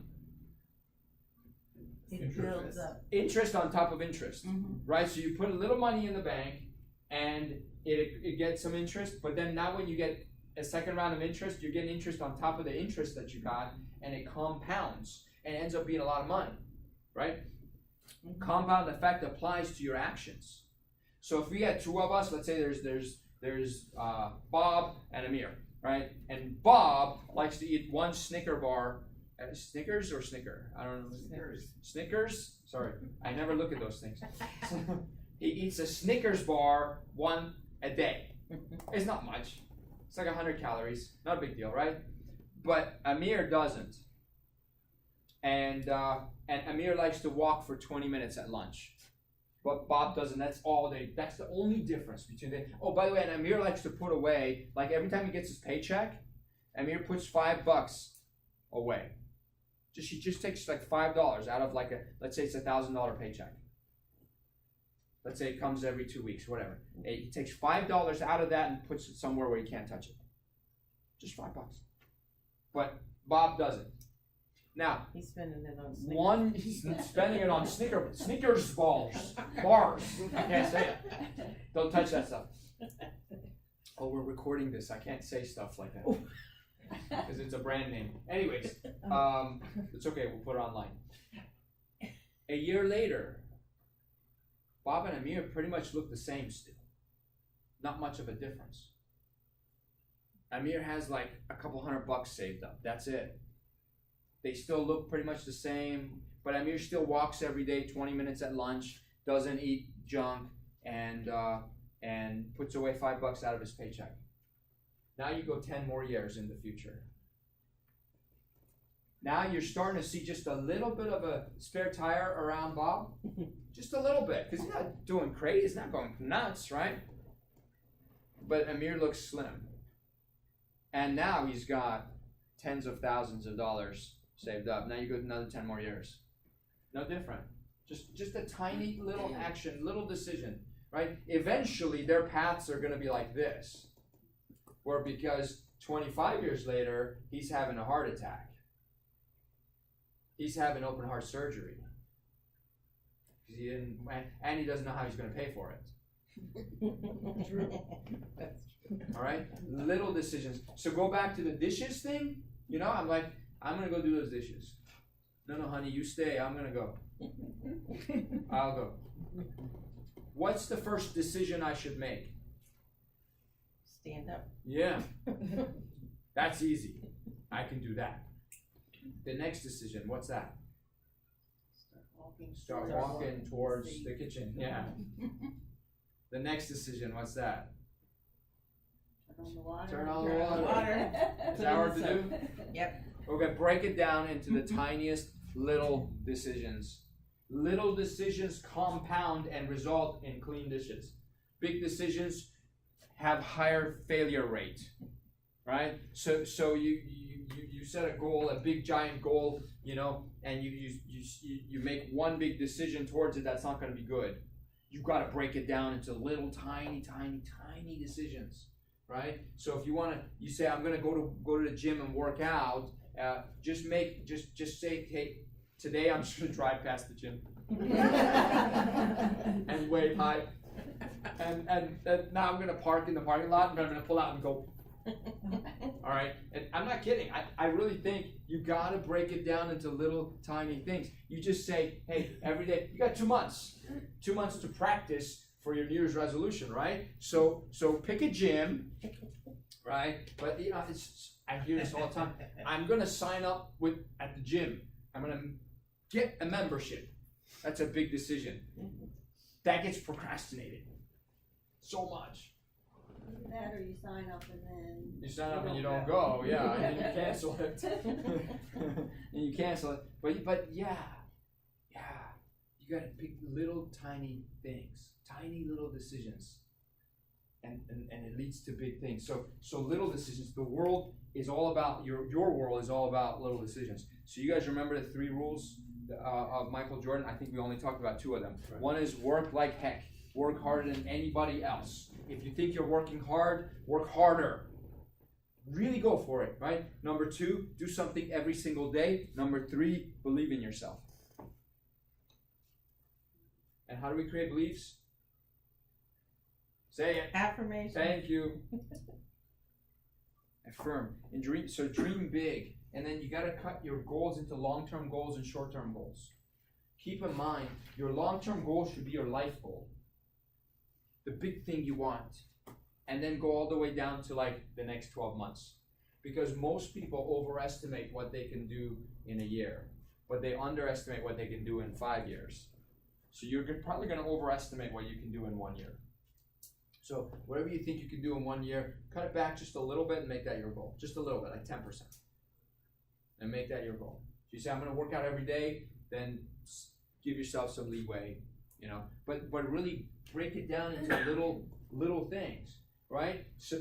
It builds up. Interest on top of interest, right? So you put a little money in the bank, and it gets some interest. But then now when you get a second round of interest, you're getting interest on top of the interest that you got, and it compounds and ends up being a lot of money, right? Compound effect applies to your actions. So if we had two of us, let's say there's Bob and Amir. right? And Bob likes to eat one Snicker bar. Snickers or Snicker? I don't know. Snickers? Sorry, I never look at those things. He eats a Snickers bar one a day. It's not much. It's like 100 calories. Not a big deal, right? But Amir doesn't. And Amir likes to walk for 20 minutes at lunch. But Bob doesn't. That's all day. That's the only difference between the. Oh, by the way, and Amir likes to put away, like every time he gets his paycheck, Amir puts $5 away. He just takes like $5 out of like let's say it's $1,000 paycheck. Let's say it comes every 2 weeks, whatever. He takes $5 out of that and puts it somewhere where he can't touch it. Just $5. But Bob doesn't. Now, He's spending it on Snickers. he's spending it on Snickers bars. I can't say it. Don't touch that stuff. Oh, we're recording this. I can't say stuff like that because it's a brand name. Anyways, it's okay. We'll put it online. A year later, Bob and Amir pretty much look the same still. Not much of a difference. Amir has like a couple $100 saved up. That's it. They still look pretty much the same, but Amir still walks every day, 20 minutes at lunch, doesn't eat junk, and puts away $5 out of his paycheck. Now you go 10 more years in the future. Now you're starting to see just a little bit of a spare tire around Bob. Just a little bit, because he's not doing crazy, he's not going nuts, right? But Amir looks slim. And now he's got tens of thousands of dollars saved up. Now you go another 10 more years. No different. Just a tiny little action, little decision, right? Eventually their paths are going to be like this. Or because 25 years later, he's having a heart attack. He's having open heart surgery. And he doesn't know how he's going to pay for it. True. All right? Little decisions. So go back to the dishes thing. You know, I'm like, I'm going to go do those dishes. No, honey, you stay. I'm going to go. I'll go. What's the first decision I should make? Stand up. Yeah. That's easy. I can do that. The next decision, what's that? Start walking towards the kitchen. Yeah. The next decision, what's that? Turn on the water. Turn on the water. Is Put that in hard the to do? Yep. Okay, break it down into the tiniest little decisions. Little decisions compound and result in clean dishes. Big decisions have higher failure rate, right? So you set a goal, a big giant goal, you know, and you make one big decision towards it. That's not going to be good. You've got to break it down into little tiny decisions, right? So if you say I'm going to go to the gym and work out. Just say, hey, today I'm just going to drive past the gym and wave hi. And now I'm going to park in the parking lot and I'm going to pull out and go. All right? And I'm not kidding. I really think you got to break it down into little tiny things. You just say, hey, every day, you got 2 months. 2 months to practice for your New Year's resolution, right? So pick a gym, right? But you know, I hear this all the time. I'm going to sign up at the gym. I'm going to get a membership. That's a big decision. That gets procrastinated so much. Either that or you sign up and then... You sign up and you don't go. Yeah, and then you cancel it. And you cancel it. But yeah. You got to pick little tiny things. Tiny little decisions. And it leads to big things. So little decisions. The world is all about, your world is all about little decisions. So you guys remember the 3 rules of Michael Jordan? I think we only talked about 2 of them. Right. One is work like heck. Work harder than anybody else. If you think you're working hard, work harder. Really go for it, right? Number 2, do something every single day. Number 3, believe in yourself. And how do we create beliefs? Say it. Affirmations. Thank you. Affirm. And dream big. And then you got to cut your goals into long-term goals and short-term goals. Keep in mind, your long-term goal should be your life goal. The big thing you want. and then go all the way down to like the next 12 months. Because most people overestimate what they can do in a year, but they underestimate what they can do in 5 years. So you're probably going to overestimate what you can do in 1 year. So whatever you think you can do in 1 year, cut it back just a little bit and make that your goal. Just a little bit, like 10%. And make that your goal. So you say, I'm going to work out every day, then give yourself some leeway, you know. But really break it down into little things, right? So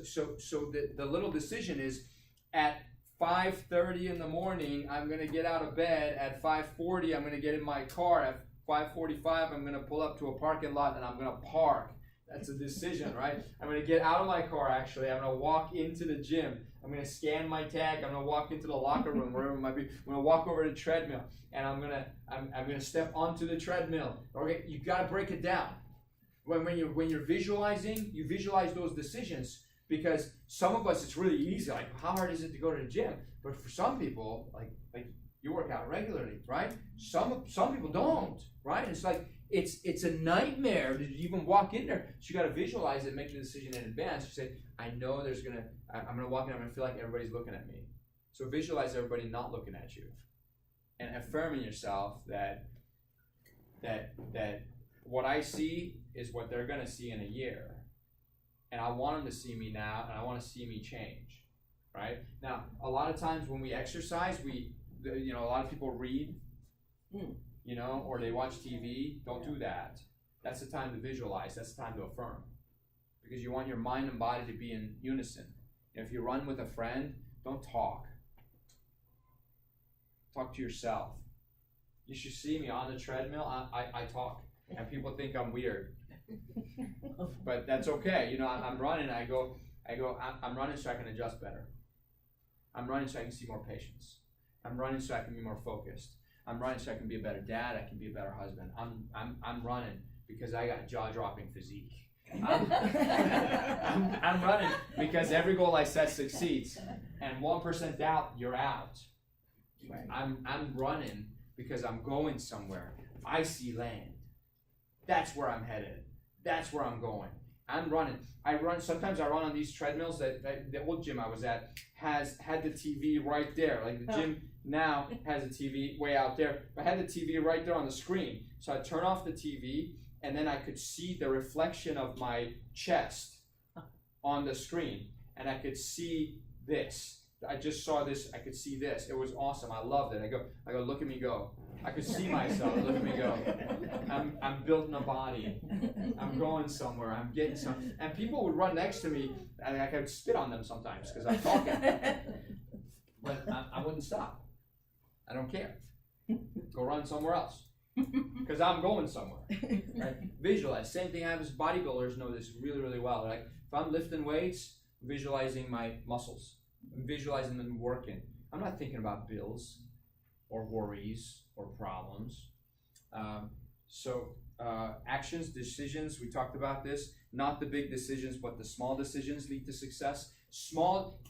the little decision is at 5:30 in the morning, I'm going to get out of bed. At 5:40, I'm going to get in my car. At 5:45, I'm going to pull up to a parking lot and I'm going to park. That's a decision, right? I'm going to get out of my car, actually. I'm going to walk into the gym. I'm going to scan my tag. I'm going to walk into the locker room, wherever it might be. I'm going to walk over to the treadmill, and I'm going to step onto the treadmill. Okay, you got to break it down. When you're visualizing, you visualize those decisions, because some of us, it's really easy. Like, how hard is it to go to the gym? But for some people, like you work out regularly, right? Some people don't, right? It's like, it's a nightmare to even walk in there. So you got to visualize it, make the decision in advance. You say, I know I'm gonna walk in. I'm gonna feel like everybody's looking at me. So visualize everybody not looking at you, and affirming yourself that what I see is what they're gonna see in a year, and I want them to see me now, and I want to see me change. Right now, a lot of times when we exercise, a lot of people read. You know, or they watch TV. Don't do that. That's the time to visualize. That's the time to affirm. Because you want your mind and body to be in unison. If you run with a friend, don't talk. Talk to yourself. You should see me on the treadmill. I talk. And people think I'm weird. But that's okay. You know, I'm running. I go, I'm running so I can adjust better. I'm running so I can see more patients. I'm running so I can be more focused. I'm running so I can be a better dad. I can be a better husband. I'm running because I got jaw-dropping physique. I'm running because every goal I set succeeds, and 1% doubt, you're out. Right. I'm running because I'm going somewhere. I see land. That's where I'm headed. That's where I'm going. I'm running. Sometimes I run on these treadmills that the old gym I was at had the TV right there. Like the gym now has a TV way out there, but I had the TV right there on the screen. So I turn off the TV, and then I could see the reflection of my chest on the screen, and I could see this. I just saw this. I could see this. It was awesome. I loved it. I go, look at me go. I could see myself. Look at me go. I'm building a body. I'm going somewhere. I'm getting some. And people would run next to me, and I could spit on them sometimes because I'm talking. But I wouldn't stop. I don't care. Go run somewhere else. Because I'm going somewhere. Right? Visualize. Same thing happens. Bodybuilders know this really, really well. Right? If I'm lifting weights, visualizing my muscles. I'm visualizing them working. I'm not thinking about bills or worries or problems. Actions, decisions, we talked about this. Not the big decisions, but the small decisions lead to success.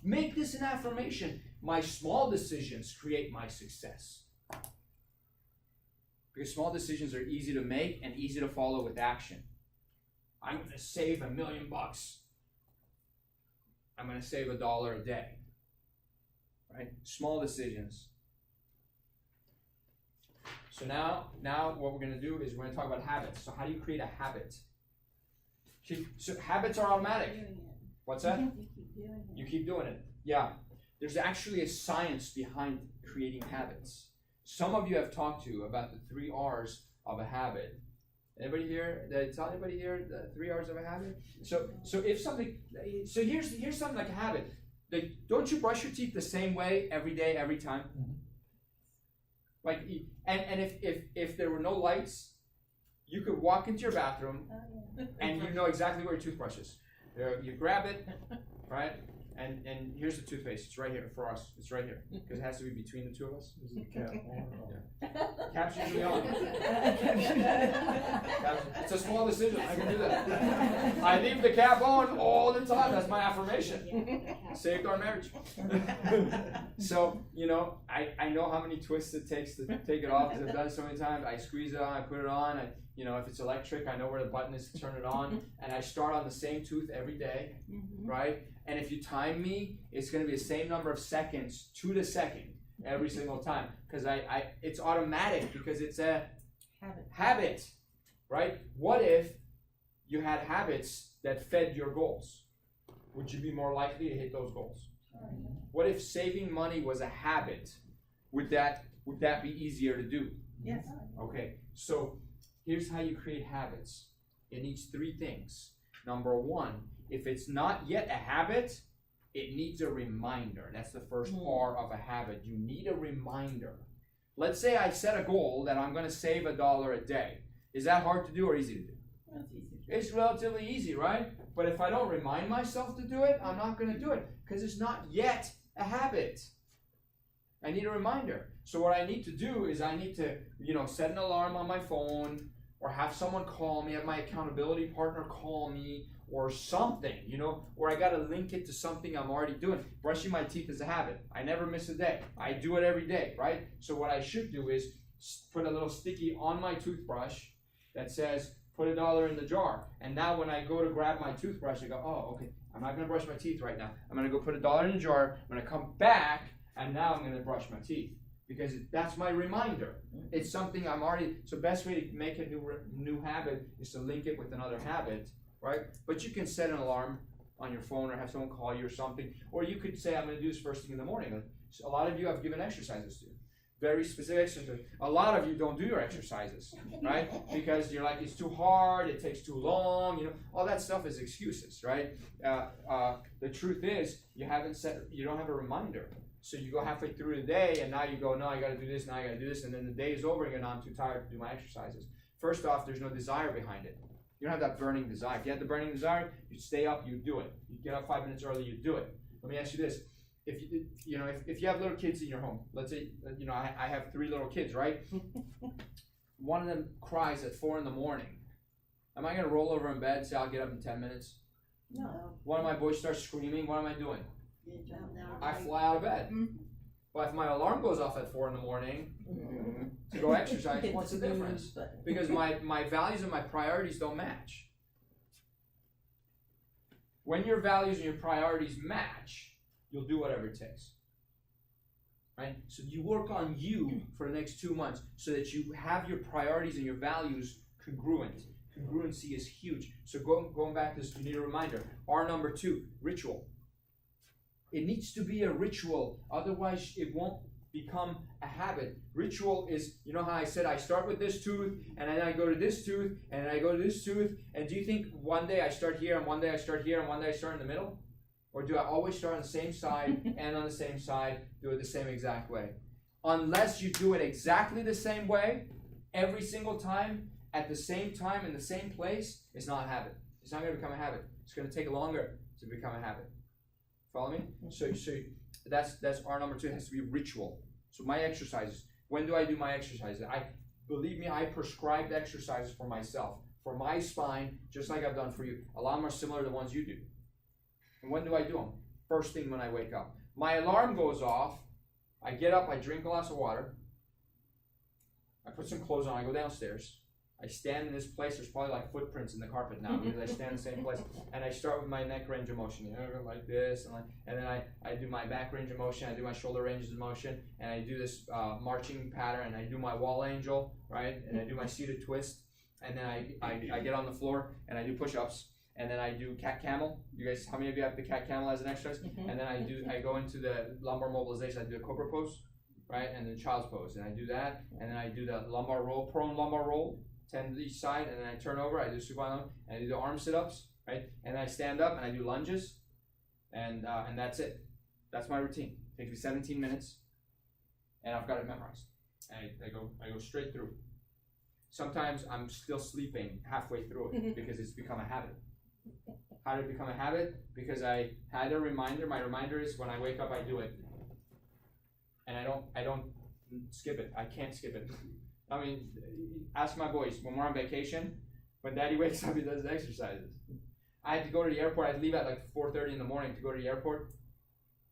Make this an affirmation. My small decisions create my success. Because small decisions are easy to make and easy to follow with action. I'm going to save $1 million. I'm going to save $1 a day. Right? Small decisions. So now what we're going to do is we're going to talk about habits. So how do you create a habit? So habits are automatic. What's that? You keep doing it. Yeah. There's actually a science behind creating habits. Some of you have talked to about the 3 R's of a habit. Anybody here? Did I tell anybody here the 3 R's of a habit? So here's something like a habit. Like, don't you brush your teeth the same way every day, every time? Mm-hmm. Like, and if there were no lights, you could walk into your bathroom and you know exactly where your toothbrush is. You grab it, right? And here's the toothpaste. It's right here for us. It's right here because it has to be between the two of us. Is the cap on? Yeah. Cap's usually on. It's a small decision. I can do that. I leave the cap on all the time. That's my affirmation. Saved our marriage. So, I know how many twists it takes to take it off because I've done it so many times. I squeeze it on, I put it on. You know, if it's electric, I know where the button is to turn it on, and I start on the same tooth every day, right? And if you time me, it's going to be the same number of seconds to the second every single time, because it's automatic, because it's a habit, right? What if you had habits that fed your goals? Would you be more likely to hit those goals? What if saving money was a habit? Would that be easier to do? Yes. Okay, so here's how you create habits. It needs 3 things. Number 1, if it's not yet a habit, it needs a reminder. That's the first R of a habit. You need a reminder. Let's say I set a goal that I'm going to save $1 a day. Is that hard to do or easy to do? That's easy. It's relatively easy, right? But if I don't remind myself to do it, I'm not going to do it, because it's not yet a habit. I need a reminder. So what I need to do is I need to, set an alarm on my phone, or have someone call me, have my accountability partner call me, or something, or I got to link it to something I'm already doing. Brushing my teeth is a habit. I never miss a day. I do it every day, right? So what I should do is put a little sticky on my toothbrush that says, put $1 in the jar. And now when I go to grab my toothbrush, I go, oh, okay, I'm not going to brush my teeth right now. I'm going to go put $1 in the jar. I'm going to come back, and now I'm going to brush my teeth. Because that's my reminder. It's something I'm already, so best way to make a new habit is to link it with another habit, right? But you can set an alarm on your phone, or have someone call you or something. Or you could say, I'm going to do this first thing in the morning. So a lot of you have given exercises to. Very specific exercises. A lot of you don't do your exercises, right? Because you're like, it's too hard, it takes too long, all that stuff is excuses, right? The truth is, you don't have a reminder. So you go halfway through the day, and now you go, no, I got to do this, now I got to do this, and then the day is over, and you're, no, I'm too tired to do my exercises. First off, there's no desire behind it. You don't have that burning desire. If you have the burning desire, you stay up, you do it. You get up 5 minutes early, you do it. Let me ask you this. If you have little kids in your home, let's say, I have 3 little kids, right? One of them cries at 4 in the morning. Am I going to roll over in bed and say, I'll get up in 10 minutes? No. One of my boys starts screaming, what am I doing? You jump down. I fly out of bed. But if my alarm goes off at 4 in the morning to go exercise, what's the difference? Because my values and my priorities don't match. When your values and your priorities match, you'll do whatever it takes. Right? So you work on you for the next 2 months so that you have your priorities and your values congruent. Congruency is huge. So going back to this, you need a reminder. R number 2, ritual. It needs to be a ritual, otherwise it won't become a habit. Ritual is, how I said I start with this tooth, and then I go to this tooth, and then I go to this tooth, and do you think one day I start here, and one day I start here, and one day I start in the middle? Or do I always start on the same side, and on the same side, do it the same exact way? Unless you do it exactly the same way, every single time, at the same time, in the same place, it's not a habit. It's not going to become a habit. It's going to take longer to become a habit. Follow me? So that's R number 2. It has to be ritual. So my exercises. When do I do my exercises? Believe me, I prescribed exercises for myself, for my spine, just like I've done for you. A lot more similar to the ones you do. And when do I do them? First thing when I wake up. My alarm goes off. I get up. I drink a glass of water. I put some clothes on. I go downstairs. I stand in this place. There's probably like footprints in the carpet now because I stand in the same place. And I start with my neck range of motion, like this, and then I do my back range of motion. I do my shoulder ranges of motion, and I do this marching pattern. And I do my wall angel, right? And I do my seated twist, and then I get on the floor and I do push-ups, and then I do cat camel. You guys, how many of you have the cat camel as an exercise? And then I go into the lumbar mobilization. I do the cobra pose, right, and then child's pose, and I do that, and then I do the lumbar roll, prone lumbar roll. 10 to each side, and then I turn over, I do supine, and I do the arm sit-ups, right? And then I stand up and I do lunges, and that's it. That's my routine. It takes me 17 minutes, and I've got it memorized. And I go straight through. Sometimes I'm still sleeping halfway through it because it's become a habit. How did it become a habit? Because I had a reminder. My reminder is when I wake up, I do it, and I don't skip it. I can't skip it. I mean, ask my boys, when we're on vacation, when daddy wakes up, he does exercises. I had to go to the airport. I'd leave at like 4:30 in the morning to go to the airport.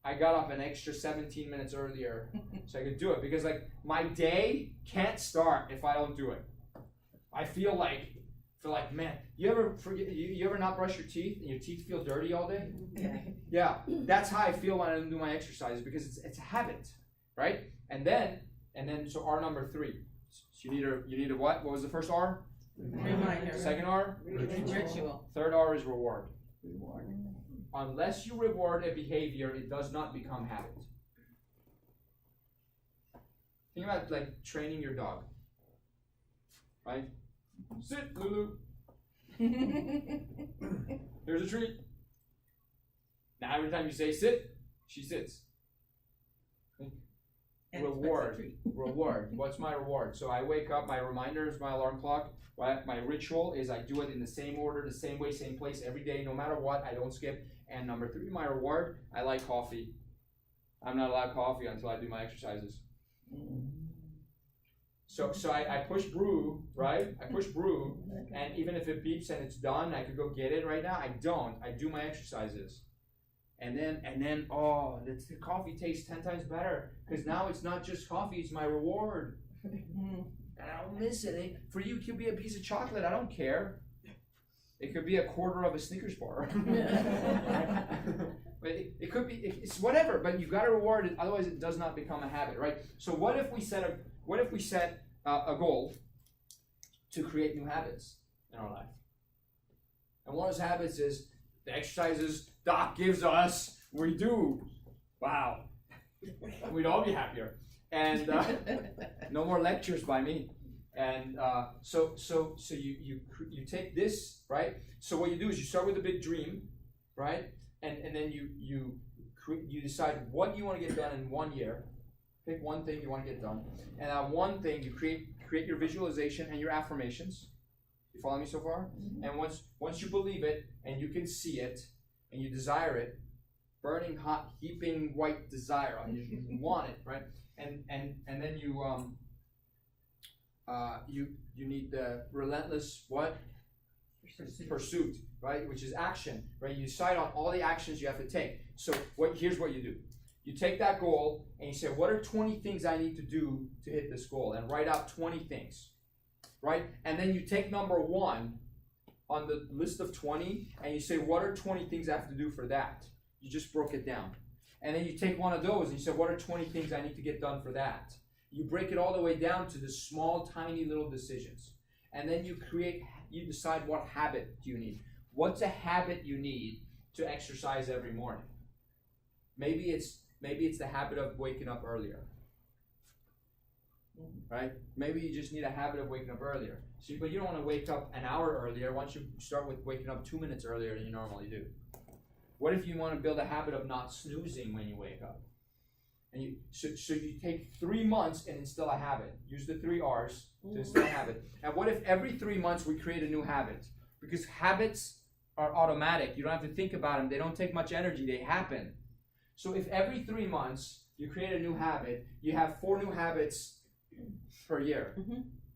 I got up an extra 17 minutes earlier so I could do it because like my day can't start if I don't do it. I feel like, man, you ever not brush your teeth and your teeth feel dirty all day? Yeah, that's how I feel when I don't do my exercises, because it's a habit, right? And then so R number 3. So you need a what? What was the first R? Reminder. Second R? Ritual. Third R is reward. Unless you reward a behavior, it does not become habit. Think about like training your dog, right? Sit, Lulu. Here's a treat. Now every time you say sit, she sits. Reward. What's my reward? So I wake up, my reminder is my alarm clock. My ritual is I do it in the same order, the same way, same place every day, no matter what. I don't skip. And number 3, my reward, I like coffee. I'm not allowed coffee until I do my exercises. So I push Brew, right? I push Brew, and even if it beeps and it's done, I could go get it right now. I don't. I do my exercises. And then, oh, the coffee tastes 10 times better, because now it's not just coffee, it's my reward. And I don't miss it. For you, it could be a piece of chocolate. I don't care. It could be a quarter of a Snickers bar. But it could be, it's whatever, but you've got to reward it, otherwise it does not become a habit, right? So what if we set a goal to create new habits in our life? And one of those habits is the exercises Doc gives us, we do. Wow. We'd all be happier. And no more lectures by me. And so you take this, right? So what you do is you start with a big dream, right? And then you decide what you want to get done in 1 year. Pick one thing you want to get done, and that one thing you create your visualization and your affirmations. You follow me so far? And once you believe it and you can see it and you desire it, burning hot, heaping white desire, you want it, right? And then you need the relentless what? Pursuit, right? Which is action, right? You decide on all the actions you have to take. So here's what you do. You take that goal and you say, what are 20 things I need to do to hit this goal? And write out 20 things, right? And then you take number 1 on the list of 20 and you say, what are 20 things I have to do for that? You just broke it down. And then you take one of those and you say, what are 20 things I need to get done for that? You break it all the way down to the small, tiny little decisions. And then you decide what habit do you need. What's a habit you need to exercise every morning? Maybe it's the habit of waking up earlier, right? Maybe you just need a habit of waking up earlier. So, but you don't want to wake up an hour earlier. Once you start with waking up 2 minutes earlier than you normally do. What if you want to build a habit of not snoozing when you wake up? And so you take 3 months and instill a habit. Use the 3 R's to instill a habit. And what if every 3 months we create a new habit? Because habits are automatic. You don't have to think about them. They don't take much energy. They happen. So if every 3 months you create a new habit, you have 4 new habits per year,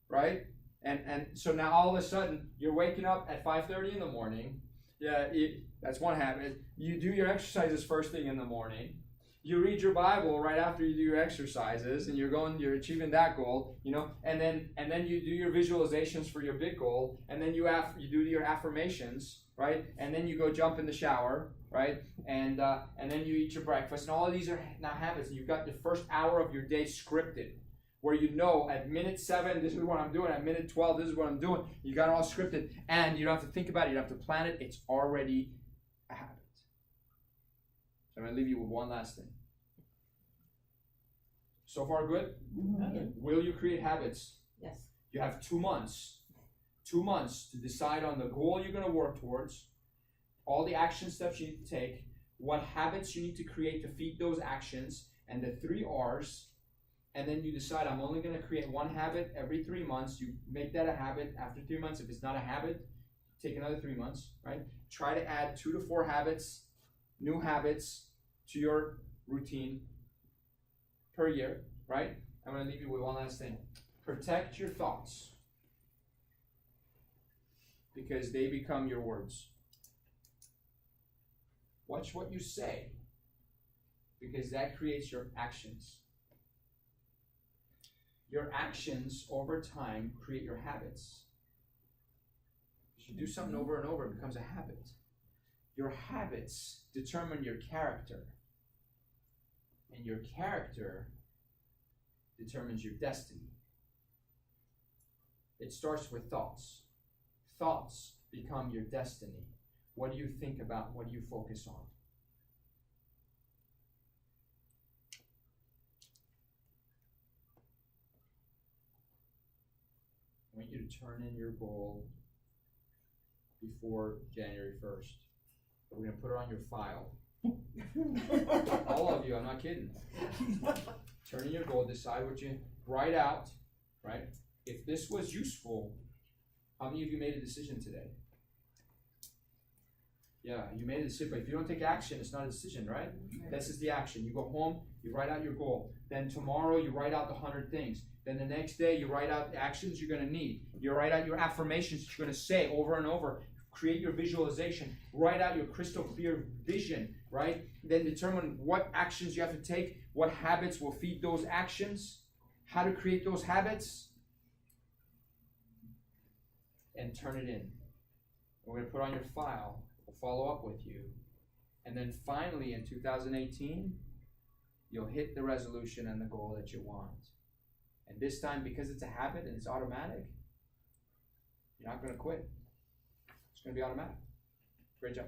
right? And so now all of a sudden you're waking up at 5:30 in the morning. Yeah, that's one habit. You do your exercises first thing in the morning. You read your Bible right after you do your exercises, and you're achieving that goal, and then you do your visualizations for your big goal, and then you do your affirmations, right? And then you go jump in the shower, right? And then you eat your breakfast, and all of these are now habits. And you've got the first hour of your day scripted, where at minute 7, this is what I'm doing. At minute 12, this is what I'm doing. You got it all scripted, and you don't have to think about it. You don't have to plan it. It's already a habit. So I'm going to leave you with one last thing. So far, good? Will you create habits? Yes. You have 2 months. 2 months to decide on the goal you're going to work towards, all the action steps you need to take, what habits you need to create to feed those actions, and the 3 R's. And then you decide, I'm only going to create 1 habit every 3 months. You make that a habit. After 3 months, if it's not a habit, take another 3 months, right? Try to add 2 to 4 habits, new habits, to your routine per year, right? I'm going to leave you with one last thing. Protect your thoughts, because they become your words. Watch what you say, because that creates your actions. Your actions over time create your habits. you do something over and over, it becomes a habit. Your habits determine your character. And your character determines your destiny. It starts with thoughts. Thoughts become your destiny. What do you think about? What do you focus on? I want you to turn in your goal before January 1st. We're going to put it on your file. All of you, I'm not kidding. Turn in your goal, decide what you write out, right? If this was useful, how many of you made a decision today? Yeah, you made a decision, but if you don't take action, it's not a decision, right? This is the action. You go home, you write out your goal. Then tomorrow, you write out the 100 things. Then the next day, you write out the actions you're going to need. You write out your affirmations that you're going to say over and over. Create your visualization. Write out your crystal clear vision, right? Then determine what actions you have to take, what habits will feed those actions, how to create those habits, and turn it in. We're going to put on your file. We'll follow up with you. And then finally, in 2018, you'll hit the resolution and the goal that you want. And this time, because it's a habit and it's automatic, you're not going to quit. It's going to be automatic. Great job.